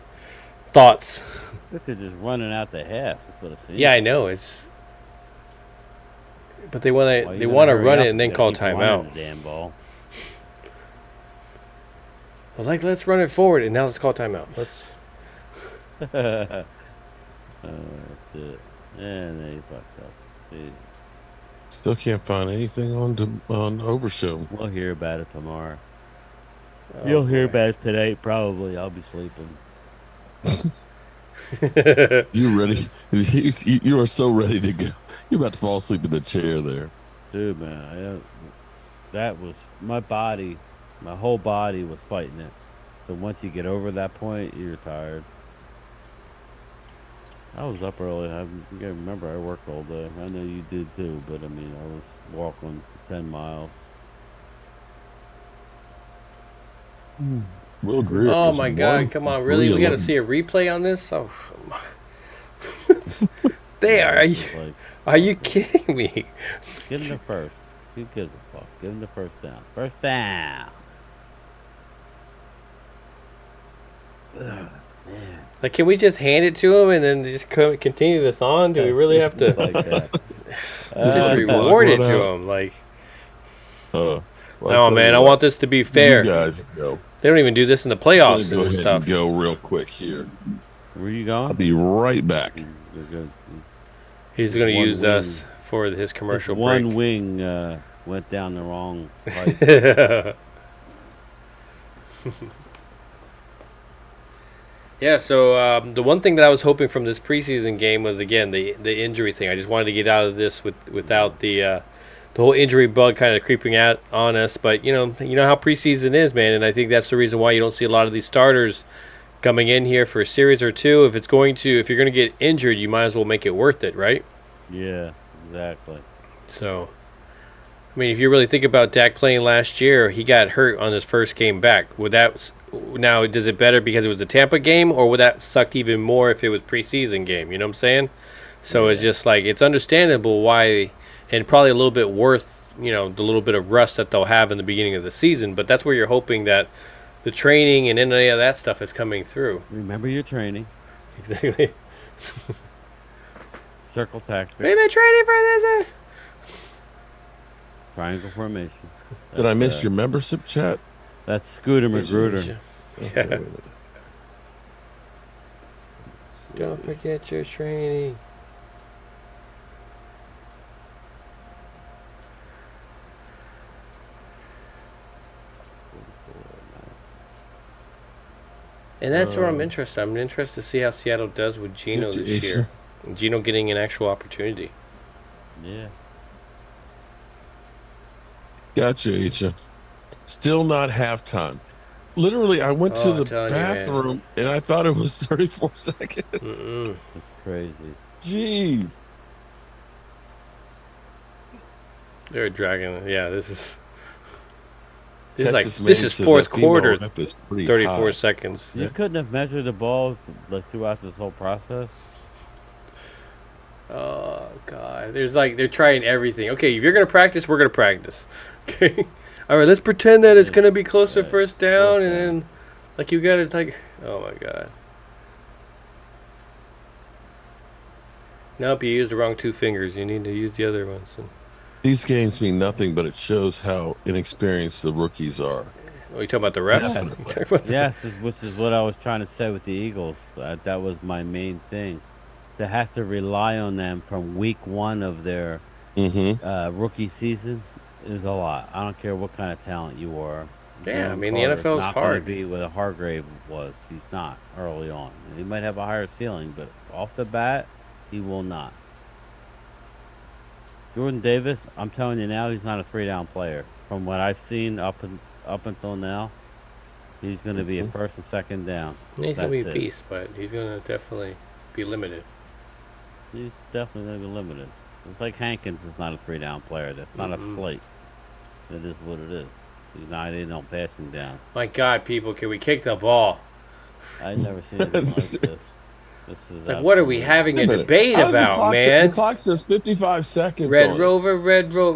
thoughts. But they're just running out the half. That's what it seems. Yeah, I know it's, but they want Well, to you they gotta want to hurry run up. it and You then gotta call keep running timeout. the damn ball. Well, let's run it forward and now let's call timeout. Let's. That's it. And they fucked up. Jeez. Still can't find anything on Overshow. We'll hear about it tomorrow. Oh, You'll hear boy. about it tonight, probably. I'll be sleeping. You ready? You are so ready to go. You're about to fall asleep in the chair there. Dude, man, that was my body. My whole body was fighting it. So once you get over that point, you're tired. I was up early. You gotta remember, I worked all day. I know you did too, but I mean, I was walking 10 miles. Will Greer. Oh is my God! 1 Come on, really? We got to 3-11. see a replay on this? Oh, they are. It's like, Are you kidding me? give him the first. Who gives a fuck? Give him the first down. First down. Ugh, man. Like, can we just hand it to him and then just continue this on? Do we really have to like that? just reward it to him? Like, Well, no, man. I want this to be fair. You guys go. They don't even do this in the I'm playoffs gonna go and ahead stuff. and go real quick here. Where you I'll going? be right back. You're good. He's going to one use wing. us for his commercial This one break. wing went down the wrong pipe. Yeah, so the one thing that I was hoping from this preseason game was, again, the injury thing. I just wanted to get out of this without the whole injury bug kind of creeping out on us. But you know how preseason is, man, and I think that's the reason why you don't see a lot of these starters coming in here for a series or two. If you're going to get injured, you might as well make it worth it, right? Yeah, exactly. So, I mean, if you really think about Dak playing last year, he got hurt on his first game back. Now, does it better because it was the Tampa game, or would that suck even more if it was preseason game? You know what I'm saying? So it's just like, it's understandable why, and probably a little bit worth, the little bit of rust that they'll have in the beginning of the season. But that's where you're hoping that the training and any of that stuff is coming through. Remember your training. Exactly. Circle tactics. We've been training for this. Triangle formation. Did I miss your membership chat? That's Scooter Magruder. Yeah. Don't forget your training. And that's where I'm interested. I'm interested to see how Seattle does with Geno Get you, this year. Geno getting an actual opportunity. Yeah. Gotcha, Aisha. Still not halftime. Literally, I went to Oh, I'm the telling you, man. bathroom and I thought it was 34 seconds. Mm-mm. It's crazy. Jeez. They're dragging. Yeah, this is Texas this Maine is says fourth that female quarter. ref is pretty 34 hot. seconds. You couldn't have measured the ball like throughout this whole process. Oh God, they're trying everything. Okay, if you're gonna practice, we're gonna practice. Okay, all right. Let's pretend that it's gonna be close to first down, and then like you gotta take. Oh my God. Nope, you used the wrong two fingers. You need to use the other ones. These games mean nothing, but it shows how inexperienced the rookies are. Oh, you talking about the refs? Definitely. Yes, which is what I was trying to say with the Eagles. That was my main thing. To have to rely on them from week one of their rookie season is a lot. I don't care what kind of talent you are. Yeah, I mean, Carter's the NFL is not hard. Going to be where Hargrave was. He's not early on. He might have a higher ceiling, but off the bat, he will not. Jordan Davis, I'm telling you now, he's not a 3-down player. From what I've seen up until now, he's going to be a first and second down. He's going to be a That's it. beast, but he's going to definitely be limited. He's definitely going to be limited. It's like Hankins is not a 3-down player. That's not a slate. It is what it is. He's not in on passing downs. My God, people, can we kick the ball? I've never seen anything like this. This is Like, what are we having a debate How does the about, clock man? the clock says 55 seconds. Red on it. Rover.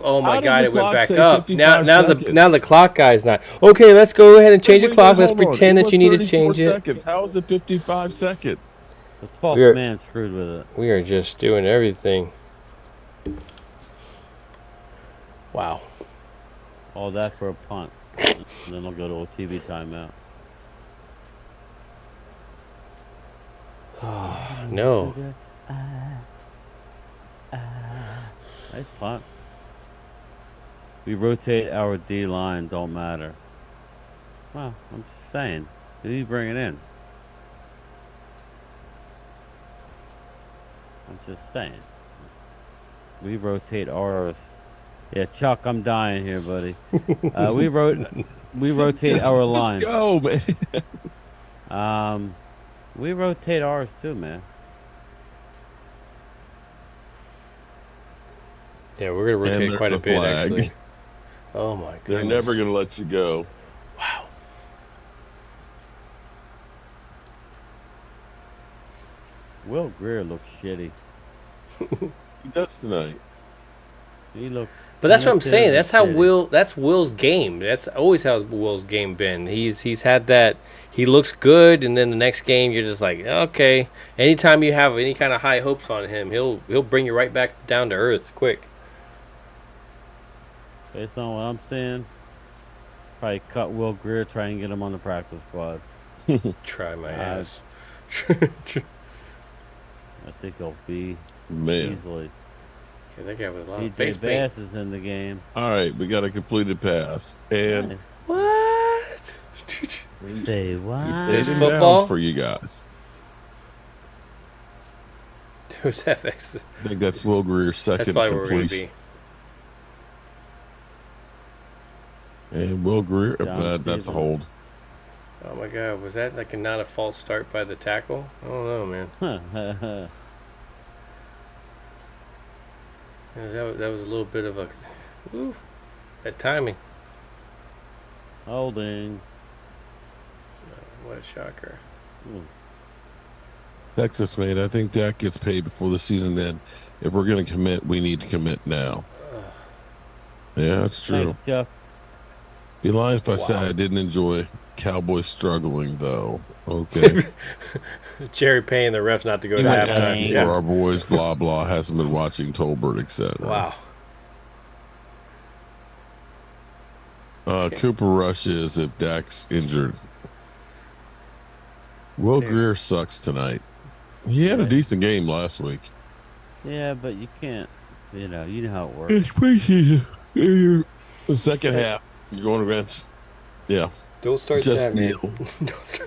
Oh my How does God, the it went clock back say up. 55 seconds? Now the clock guy's not. Okay, let's go ahead and change the Wait, clock. Let's hold on. pretend It that was you need to 34 change it. seconds. How is it 55 seconds? The 12th We're- man screwed with it. We are just doing everything. Wow. All that for a punt. And then they'll go to a TV timeout. No. Nice punt. We rotate our D line, don't matter. Well, I'm just saying. Who you bringing in? I'm just saying. We rotate ours. Yeah, Chuck, I'm dying here, buddy. We rotate our line. Let's go, man. We rotate ours too, man. Yeah, we're gonna rotate And quite a there's a bit, flag. actually. Oh my goodness. They're never going to let you go. Wow. Will Greer looks shitty. He does tonight. He looks. But that's what I'm saying. tentative That's and how shitty. That's Will's game. That's always how Will's game been. He's had that. He looks good, and then the next game you're just like, okay. Anytime you have any kind of high hopes on him, he'll bring you right back down to earth quick. Based on what I'm seeing, probably cut Will Greer, try and get him on the practice squad. Try my ass. I think he'll be Man. easily. Yeah, that guy with a lot of face DJ paint. Bass is in the game. All right, we got a completed pass. And Nice. What? Say he what? stayed in Football? bounds for you guys. Who's FX? I think that's Will Greer's That's second probably where we're going to completion. be. And Will Greer, John that's a Stevens. hold. Oh my God, was that like not a false start by the tackle? I don't know, man. Yeah, that was a little bit of a, oof, that timing. Holding. What a shocker. Texas, mate, I think Dak gets paid before the season ends. If we're going to commit, we need to commit now. Yeah, that's true. Thanks, Jeff. Be lying if I say I didn't enjoy Cowboys struggling, though. Okay. Jerry paying the refs not to go to Right. halftime. For Yeah. our boys, blah, blah, hasn't been watching Tolbert, etc. Wow. Cooper Rush is if Dak's injured. Will Greer sucks tonight. He had a decent game last week. Yeah, but you can't. You know how it works. The second half, you're going against. Yeah. Don't start Just that, man. kneel.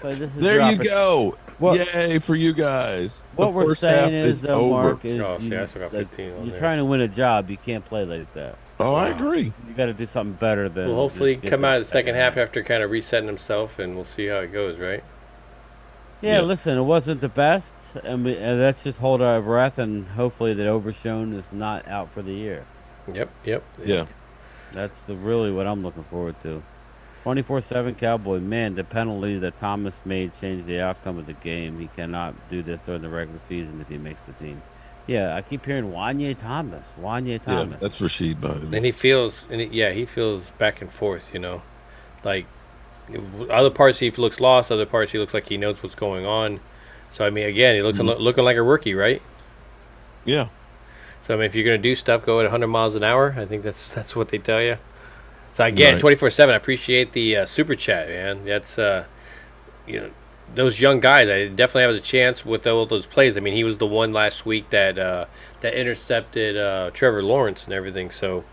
But this is There your you go. What- Yay for you guys. What the we're first half saying is, over. Mark, is Oh, see, you, I still got 15 on you're there. trying to win a job. You can't play like that. Oh, I agree. You got to do something better than. Well, hopefully just get come the out of the second half after kind of resetting himself, and we'll see how it goes, right? Yeah, Yeah. listen, it wasn't the best, and let's just hold our breath, and hopefully that Overshone is not out for the year. Yep. Yeah. That's really what I'm looking forward to. 24/7 Cowboy, man, the penalty that Thomas made changed the outcome of the game. He cannot do this during the regular season if he makes the team. Yeah, I keep hearing Wanye Thomas. Yeah, that's Rashid, by the way. And he feels back and forth, you know. Like, other parts he looks lost, other parts he looks like he knows what's going on. So, I mean, again, he looks looking like a rookie, right? Yeah. So, I mean, if you're going to do stuff, go at 100 miles an hour. I think that's what they tell you. So, again, Right. 24/7, I appreciate the super chat, man. That's, you know, those young guys, I definitely have a chance with all those plays. I mean, he was the one last week that intercepted Trevor Lawrence and everything. So,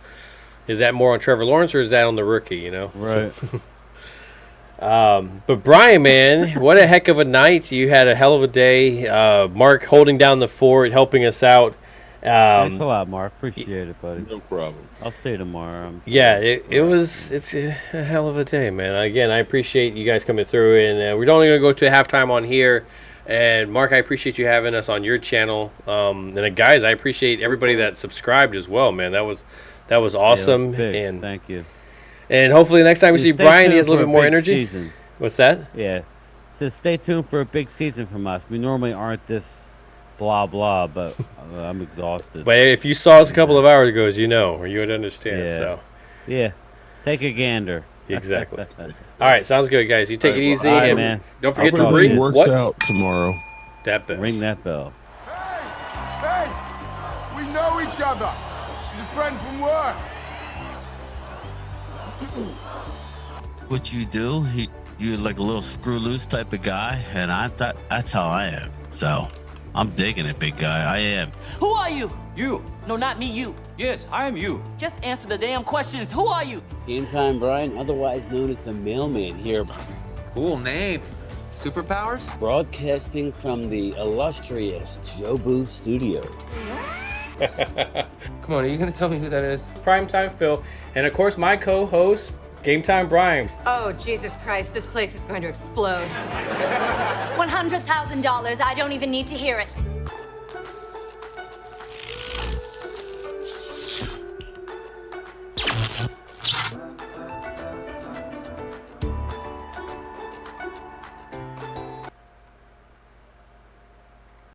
is that more on Trevor Lawrence or is that on the rookie, you know? Right. But Brian, man, what a heck of a night. You had a hell of a day. Mark holding down the fort, helping us out. Thanks a lot, Mark. Appreciate it, buddy. No problem. I'll see you tomorrow. Yeah, it's a hell of a day, man. Again, I appreciate you guys coming through, and we're only going to go to halftime on here. And Mark, I appreciate you having us on your channel. And guys, I appreciate everybody that subscribed as well, man. That was awesome. Big. And Thank you. And hopefully next time we see Stay Brian, he tuned has a little for bit more big energy. season. What's that? Yeah. So stay tuned for a big season from us. We normally aren't this blah blah, but I'm exhausted. But if you saw us a couple of hours ago, as you know, or you would understand. Yeah. So Yeah. Take a gander. exactly. All right, sounds good, guys. You take it easy, All right, and man. don't forget to Everything ring works what? out tomorrow. That bell. Ring that bell. Hey, we know each other. He's a friend from work. What you do, you're like a little screw loose type of guy, and that's how I am. So I'm digging it, big guy. I am. Who are you? You. No, not me, you. Yes, I am you. Just answer the damn questions. Who are you? Gametime Bryan, otherwise known as the mailman here, Cool name. Superpowers? broadcasting from the illustrious Jobu Studio. Come on, are you gonna tell me who that is? Primetime Phil, and of course my co-host, Gametime Bryan. Oh, Jesus Christ, this place is going to explode. $100,000, I don't even need to hear it.